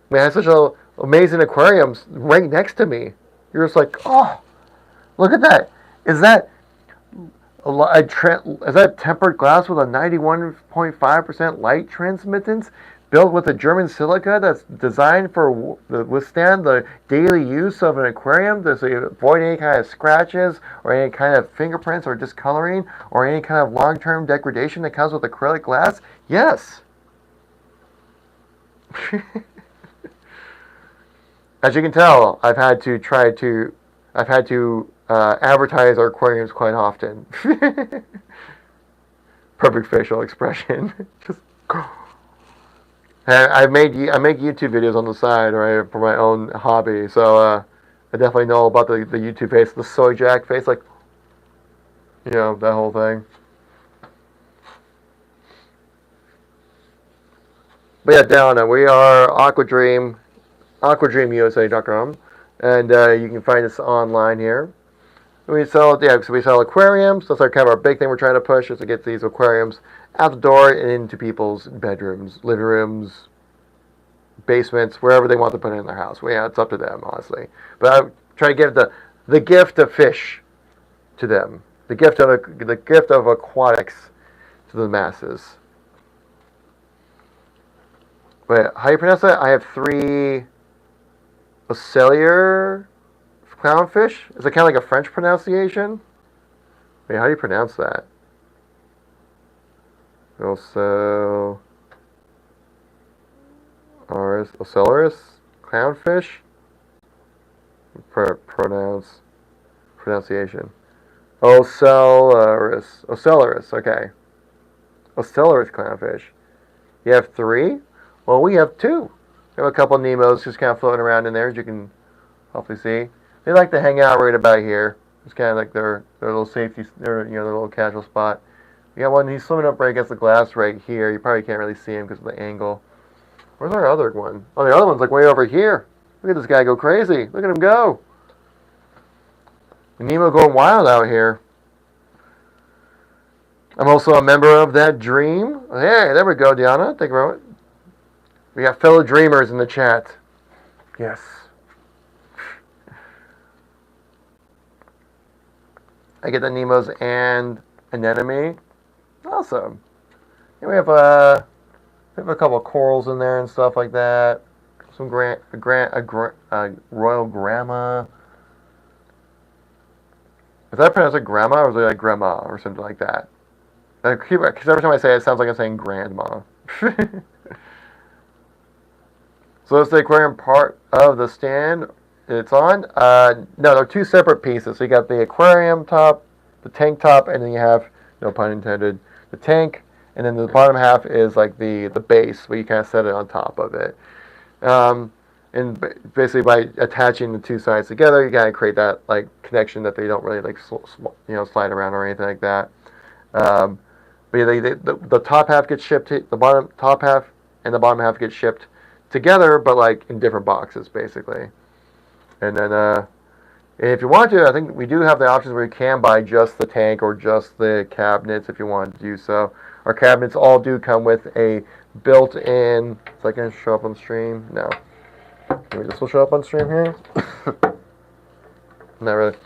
S1: Man, I have such an amazing aquarium right next to me. You're just like, oh, look at that. Is that tempered glass with a 91.5% light transmittance? Built with a German silica that's designed to withstand the daily use of an aquarium to avoid any kind of scratches or any kind of fingerprints or discoloring or any kind of long-term degradation that comes with acrylic glass? Yes. As you can tell, I've had to advertise our aquariums quite often. Perfect facial expression. Just. I make YouTube videos on the side, right, for my own hobby. So I definitely know about the YouTube face, the soy jack face, like, you know, that whole thing. But yeah, down we are aquadreamusa.com, and you can find us online here. We sell aquariums. That's kind of our big thing we're trying to push is to get these aquariums out the door and into people's bedrooms, living rooms, basements, wherever they want to put it in their house. Well, yeah, it's up to them, honestly. But I try to give the gift of fish to them, the gift of aquatics to the masses. But how you pronounce that? I have three Ocellular clownfish? Is it kind of like a French pronunciation? Wait, how do you pronounce that? Also, Ocellaris clownfish? Pronunciation. Ocellaris, okay. Ocellaris clownfish. You have 3? Well, we have 2. We have a couple Nemos just kind of floating around in there, as you can hopefully see. They like to hang out right about here. It's kind of like their little safety, their little casual spot. We got one, he's swimming up right against the glass right here. You probably can't really see him because of the angle. Where's our other one? Oh, the other one's like way over here. Look at this guy go crazy. Look at him go. Nemo going wild out here. I'm also a member of that dream. Hey, there we go, Diana. Thank you very much. We got fellow dreamers in the chat. Yes. I get the Nemos and anemone. Awesome. And we have a couple of corals in there and stuff like that. Some royal grandma. Is that pronounced like grandma or is it like grandma or something like that? Because every time I say it, it sounds like I'm saying grandma. So that's the aquarium part of the stand it's on. No, they're 2 separate pieces. So you got the aquarium top, the tank top, and then you have, no pun intended, the tank, and then the bottom half is like the base where you kind of set it on top of it. And basically by attaching the 2 sides together, you gotta create that like connection that they don't really like slide around or anything like that. But yeah, the top half gets shipped. The bottom top half and the bottom half get shipped together, but like in different boxes basically. And then if you want to, I think we do have the options where you can buy just the tank or just the cabinets if you want to do so. Our cabinets all do come with a built-in. Is that going to show up on stream? No. Maybe this will show up on stream here. Not really.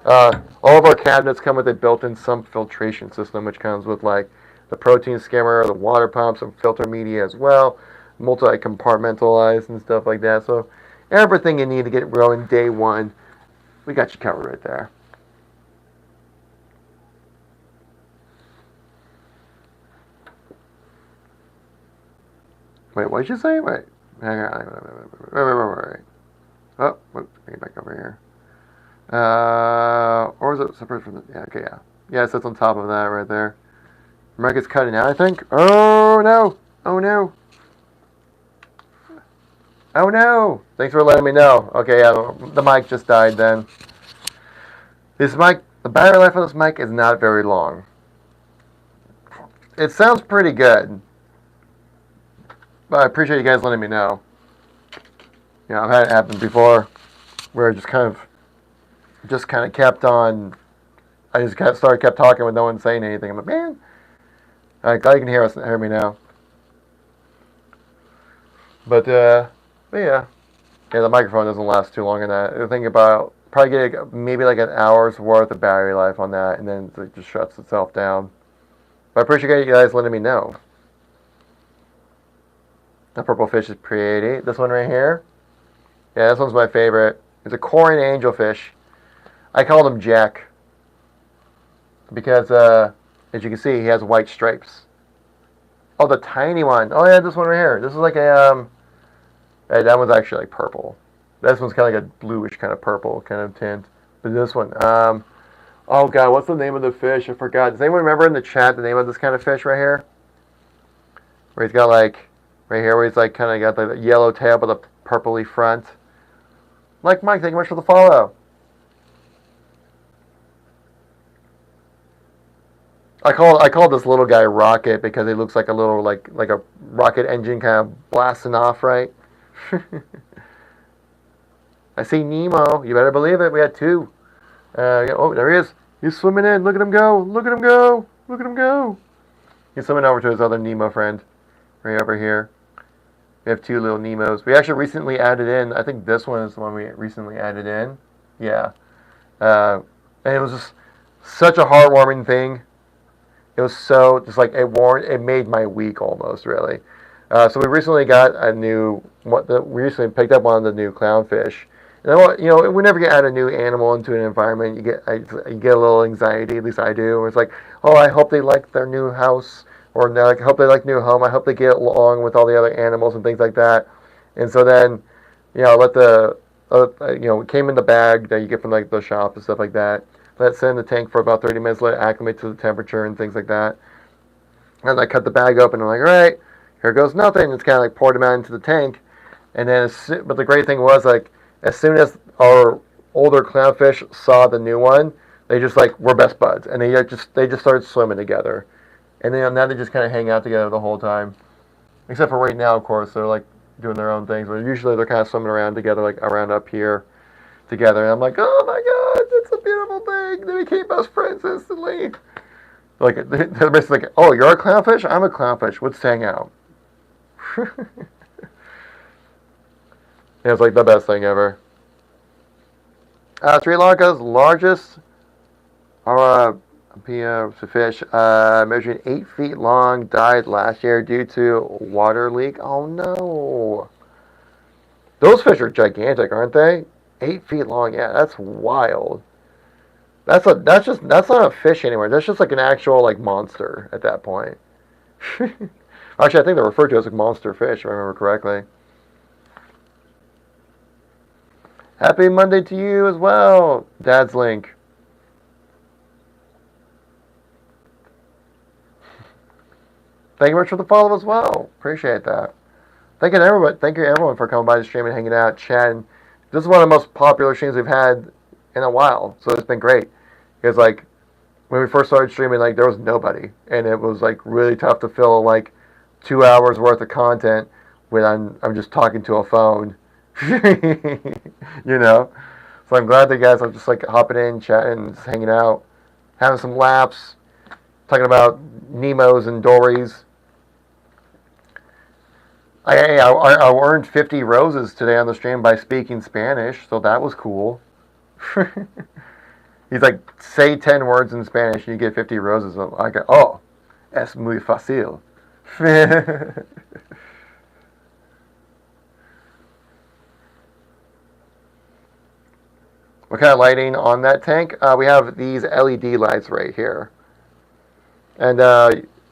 S1: All of our cabinets come with a built-in sump filtration system, which comes with like the protein skimmer, the water pump, some filter media as well, multi-compartmentalized and stuff like that. So everything you need to get rolling day one, we got you covered right there. Wait, what did you say? Wait. Wait. Oh, get back over here. Or is it separate from the... Yeah, okay, yeah. Yeah, it sits on top of that right there. The mic is cutting out, I think. Oh, no. Oh, no. Oh, no. Thanks for letting me know. Okay, yeah, the mic just died then. This mic, the battery life of this mic is not very long. It sounds pretty good. But I appreciate you guys letting me know. Yeah, I've had it happen before where I just kind of kept on. I just kept talking with no one saying anything. I'm like, man, I'm glad you can hear me now. But yeah, the microphone doesn't last too long in that. I think about probably get maybe like an hour's worth of battery life on that, and then it just shuts itself down. But I appreciate you guys letting me know. The purple fish is pretty. This one right here, yeah, this one's my favorite. It's a Korean angelfish. I call him Jack because, as you can see, he has white stripes. Oh, the tiny one. Oh yeah, this one right here. This is like a that one's actually like purple. This one's kind of like a bluish kind of purple kind of tint. But this one, oh god, what's the name of the fish? I forgot. Does anyone remember in the chat the name of this kind of fish right here? Where he's got like right here, where he's like kind of got the yellow tail with a purpley front. Like Mike, thank you much for the follow. I call this little guy Rocket because he looks like a little like a rocket engine kind of blasting off, right? I see Nemo. You better believe it. We had 2. Yeah, oh, there he is. He's swimming in. Look at him go. Look at him go. Look at him go. He's swimming over to his other Nemo friend, right over here. We have 2 little Nemos. We actually recently added in. I think this one is the one we recently added in. Yeah, and it was just such a heartwarming thing. It was so just like it made my week almost really. So we recently got a new. We recently picked up one of the new clownfish. And whenever you add a new animal into an environment, you get a little anxiety. At least I do. It's like, oh, I hope they like their new house, or no, I hope they like new home. I hope they get along with all the other animals and things like that. And so then, let the it came in the bag that you get from like the shop and stuff like that. Let it sit in the tank for about 30 minutes. Let it acclimate to the temperature and things like that. And I cut the bag open. And I'm like, all right, here goes nothing. It's kind of like poured them out into the tank. And then, but the great thing was like, as soon as our older clownfish saw the new one, they just like were best buds, and they just started swimming together. And then now they just kind of hang out together the whole time. Except for right now, of course, they're like doing their own things. But usually they're kind of swimming around together, like around up here together. And I'm like, oh my god, it's a beautiful thing. They became best friends instantly. Like they're basically like, oh, you're a clownfish, I'm a clownfish. Let's hang out. It's like the best thing ever. Sri Lanka's largest fish, measuring 8 feet long, died last year due to water leak. Oh no! Those fish are gigantic, aren't they? 8 feet long. Yeah, that's wild. That's not a fish anymore. That's just like an actual like monster at that point. Actually, I think they're referred to as a monster fish, if I remember correctly. Happy Monday to you as well, Dad's Link. Thank you much for the follow as well. Appreciate that. Thank you everyone. Thank you everyone for coming by the stream and hanging out, chatting. This is one of the most popular streams we've had in a while, so it's been great. Because like when we first started streaming, like there was nobody, and it was like really tough to fill like 2 hours worth of content when I'm just talking to a phone. you know. So I'm glad that you guys are just like hopping in, chatting, just hanging out, having some laps, talking about Nemos and Dories. I earned 50 roses today on the stream by speaking Spanish, so that was cool. He's like, say 10 words in Spanish and you get 50 roses. I go, oh, es muy fácil. What kind of lighting on that tank? We have these LED lights right here. And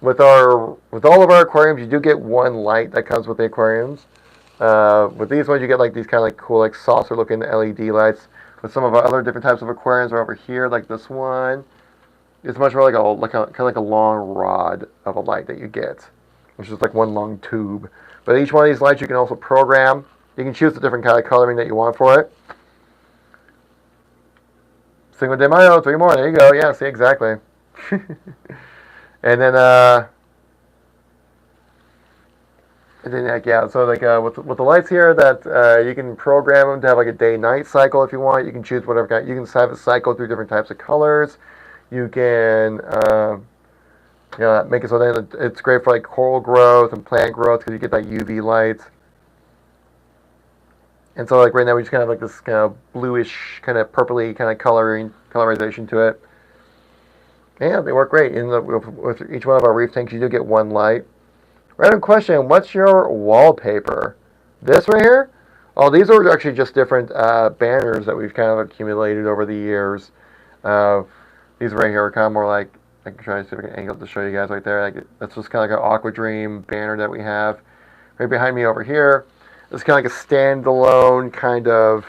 S1: with all of our aquariums, you do get one light that comes with the aquariums. With these ones, you get like these kind of like cool, like saucer-looking LED lights. With some of our other different types of aquariums are over here, like this one. It's much more like kind of like a long rod of a light that you get, which is like one long tube. But each one of these lights you can also program. You can choose the different kind of coloring that you want for it. Cinco de Mayo, 3 more. There you go. Yeah, see, exactly. And then, yeah, so like with the lights here, that you can program them to have like a day-night cycle if you want. You can choose whatever kind. You can have it cycle through different types of colors. You can, make it so that it's great for like coral growth and plant growth because you get that UV light. And so like right now we just kind of like this kind of bluish, kind of purpley kind of colorization to it. Yeah, they work great. With each one of our reef tanks, you do get one light. Random question: what's your wallpaper? This right here? Oh, these are actually just different banners that we've kind of accumulated over the years. These right here are kind of more like, I can try to see if I can angle to show you guys right there. Like, that's just kind of like an Aquadream banner that we have. Right behind me over here, it's kind of like a standalone kind of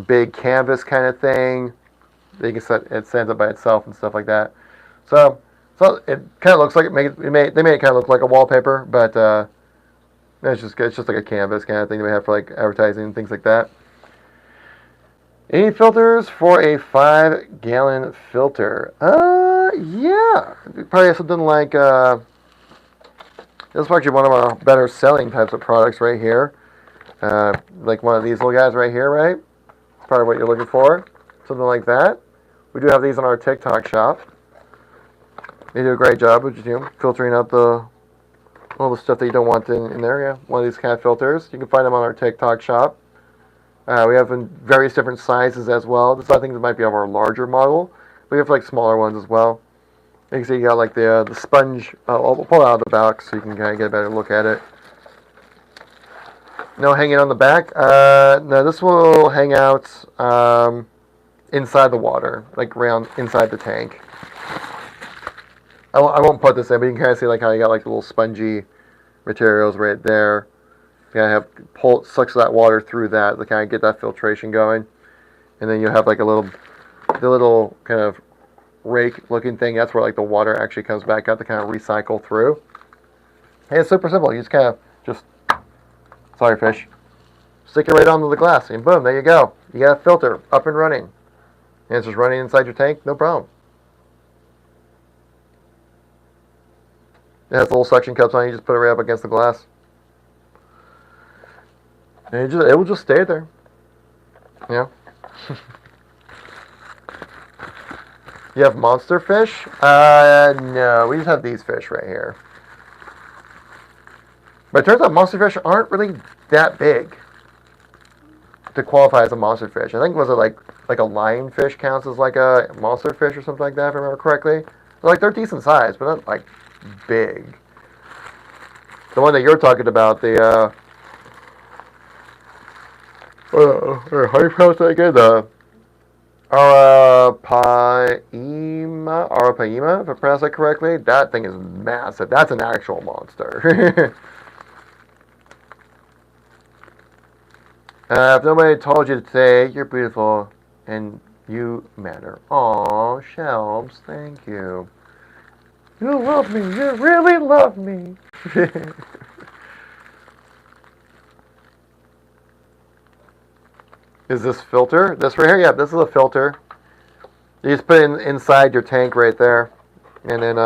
S1: big canvas kind of thing. You can set it stands up by itself and stuff like that. So it kind of looks like they made it kind of look like a wallpaper, but it's just like a canvas kind of thing that we have for like advertising and things like that. Any filters for a 5-gallon filter? Yeah, probably something like this is actually one of our better selling types of products right here. Like one of these little guys right here, right? Probably what you're looking for, something like that. We do have these on our TikTok shop. They do a great job of filtering out all the stuff that you don't want in there. Yeah, one of these kind of filters. You can find them on our TikTok shop. We have in various different sizes as well. This I think this might be of our larger model. We have like smaller ones as well. You can see you got like the sponge. I'll pull it out of the box so you can kind of get a better look at it. No hanging on the back. No, this will hang out inside the water, like around inside the tank. I won't put this in, but you can kind of see like how you got like the little spongy materials right there. You gotta have sucks that water through that to kind of get that filtration going, and then you have like the little kind of rake looking thing. That's where like the water actually comes back out to kind of recycle through. And it's super simple. You just kind of sorry fish, stick it right onto the glass, and boom, there you go. You got a filter up and running, and it's just running inside your tank, no problem. It has little suction cups on it. You just put it right up against the glass. And it will just stay there. You know? You have monster fish? No. We just have these fish right here. But it turns out monster fish aren't really that big to qualify as a monster fish. I think was it like a lionfish counts as like a monster fish or something like that, if I remember correctly. Like they're decent size, but not like big. The one that you're talking about, the how do you pronounce that again? The Arapaima, if I pronounce that correctly. That thing is massive. That's an actual monster. If nobody told you today, you're beautiful and you matter. Aw, Shelves, thank you. You love me. You really love me. Is this filter? This right here? Yeah, this is a filter. You just put it inside your tank right there. And then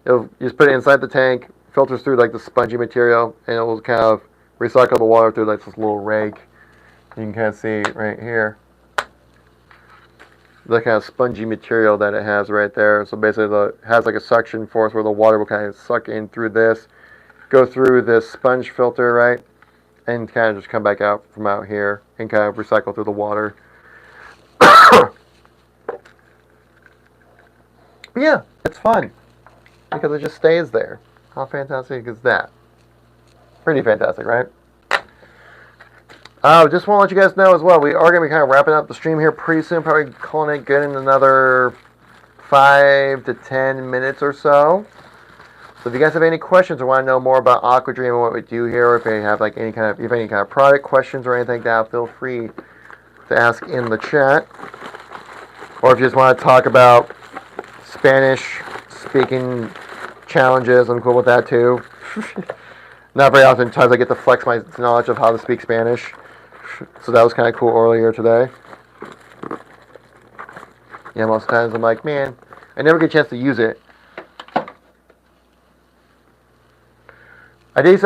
S1: you just put it inside the tank, filters through like the spongy material, and it will kind of recycle the water through like this little rake. You can kind of see right here the kind of spongy material that it has right there. So basically it has like a suction force where the water will kind of suck in through this, go through this sponge filter, right? And kind of just come back out from out here and kind of recycle through the water. But yeah, it's fun because it just stays there. How fantastic is that? Pretty fantastic, right? Just want to let you guys know as well, we are going to be kind of wrapping up the stream here pretty soon, probably calling it good in another 5 to 10 minutes or so. So if you guys have any questions or want to know more about Aquadream and what we do here, or if you have like any kind of product questions or anything like that, feel free to ask in the chat. Or if you just want to talk about Spanish speaking challenges, I'm cool with that too. Not very often times I get to flex my knowledge of how to speak Spanish. So that was kind of cool earlier today. Yeah, most times I'm like, man, I never get a chance to use it. I used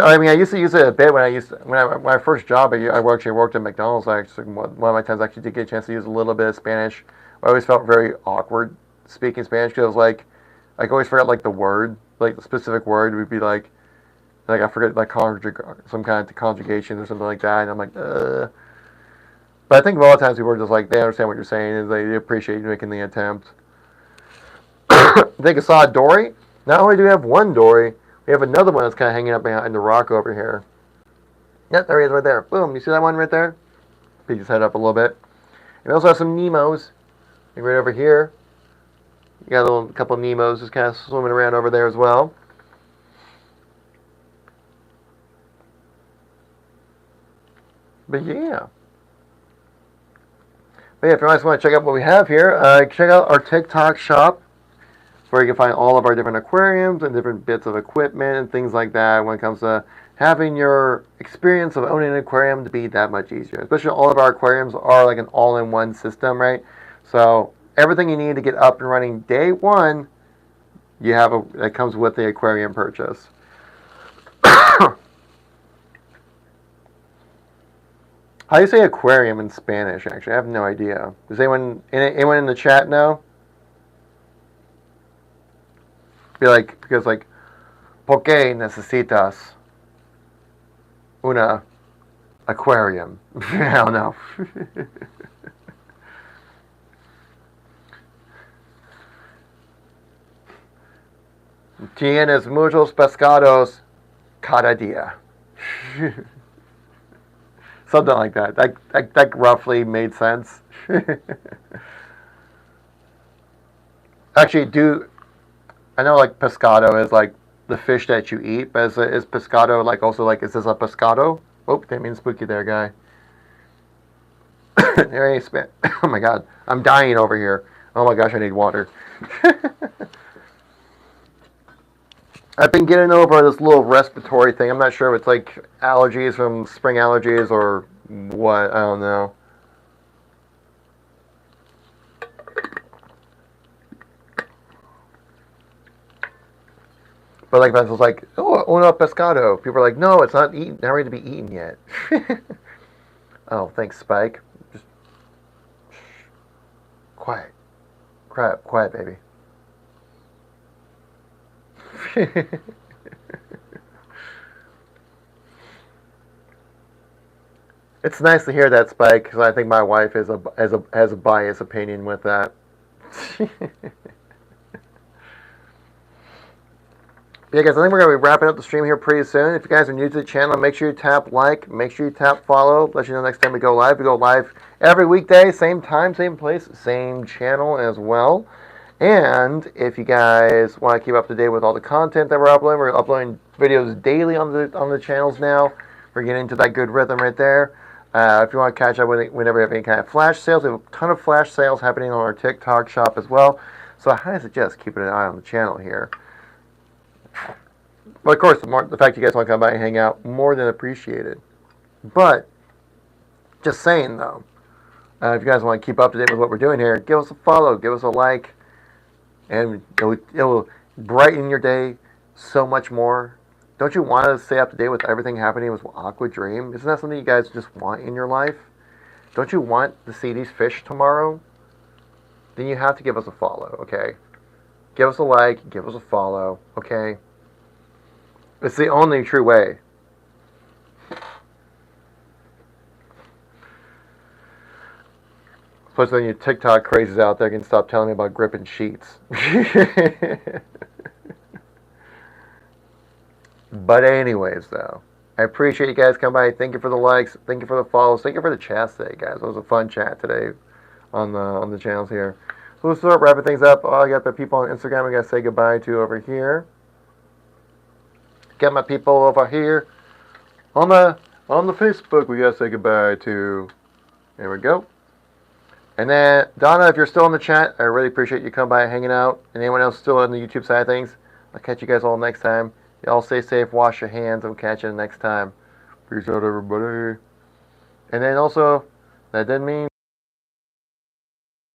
S1: to use it a bit when my first job. I actually worked at McDonald's. One of my times I actually did get a chance to use a little bit of Spanish. I always felt very awkward speaking Spanish because it was like I always forgot like the word, like the specific word would be like I forget like some kind of conjugation or something like that, and I'm like, But I think a lot of times people are just like they understand what you're saying and they appreciate you making the attempt. I think I saw a dory. Not only do we have one dory, we have another one that's kind of hanging up behind the rock over here. Yep, there he is right there. Boom, you see that one right there? Pick his head up a little bit. And we also have some Nemos. Right over here. You got a couple of Nemos just kind of swimming around over there as well. But yeah. But yeah, if you guys want to check out what we have here, check out our TikTok shop, where you can find all of our different aquariums and different bits of equipment and things like that when it comes to having your experience of owning an aquarium to be that much easier. Especially all of our aquariums are like an all-in-one system, right? So everything you need to get up and running day one, that comes with the aquarium purchase. How do you say aquarium in Spanish, actually? I have no idea. Does anyone in the chat know? Because ¿por qué necesitas una aquarium? I don't know. Tienes muchos pescados cada día. Something like that. That roughly made sense. Actually, I know like pescado is like the fish that you eat, but is pescado like also like is this a pescado? Oh, didn't mean spooky there, guy. There ain't spit. Oh my god, I'm dying over here. Oh my gosh, I need water. I've been getting over this little respiratory thing. I'm not sure if it's like allergies from spring allergies or what. I don't know. But like if I was like, oh, uno pescado. People are like, no, it's not ready to be eaten yet. Oh, thanks, Spike. Just quiet, quiet, baby. It's nice to hear that, Spike, because I think my wife has a biased opinion with that. Yeah, guys, I think we're going to be wrapping up the stream here pretty soon. If you guys are new to the channel, make sure you tap like, make sure you tap follow, let you know next time we go live. We go live every weekday, same time, same place, same channel as well. And if you guys want to keep up to date with all the content that we're uploading videos daily on the channels now. We're getting into that good rhythm right there. If you want to catch up whenever we have any kind of flash sales, we have a ton of flash sales happening on our TikTok shop as well. So I highly suggest keeping an eye on the channel here. But of course, the fact you guys want to come by and hang out, more than appreciated. But just saying though, if you guys want to keep up to date with what we're doing here, give us a follow, give us a like, and it will brighten your day so much more. Don't you want to stay up to date with everything happening with Aquadream? Isn't that something you guys just want in your life? Don't you want to see these fish tomorrow? Then you have to give us a follow, okay? Give us a like, give us a follow, okay? It's the only true way. Plus, then you TikTok crazies out there can stop telling me about gripping sheets. But anyways, though, I appreciate you guys coming by. Thank you for the likes. Thank you for the follows. Thank you for the chats today, guys. It was a fun chat today on the channels here. So we'll start wrapping things up. I got the people on Instagram we got to say goodbye to over here. Got my people over here on the Facebook we got to say goodbye to. There we go. And then, Donna, if you're still in the chat, I really appreciate you coming by and hanging out. And anyone else still on the YouTube side of things, I'll catch you guys all next time. Y'all stay safe, wash your hands, and we'll catch you next time. Peace out, everybody. And then also, that didn't mean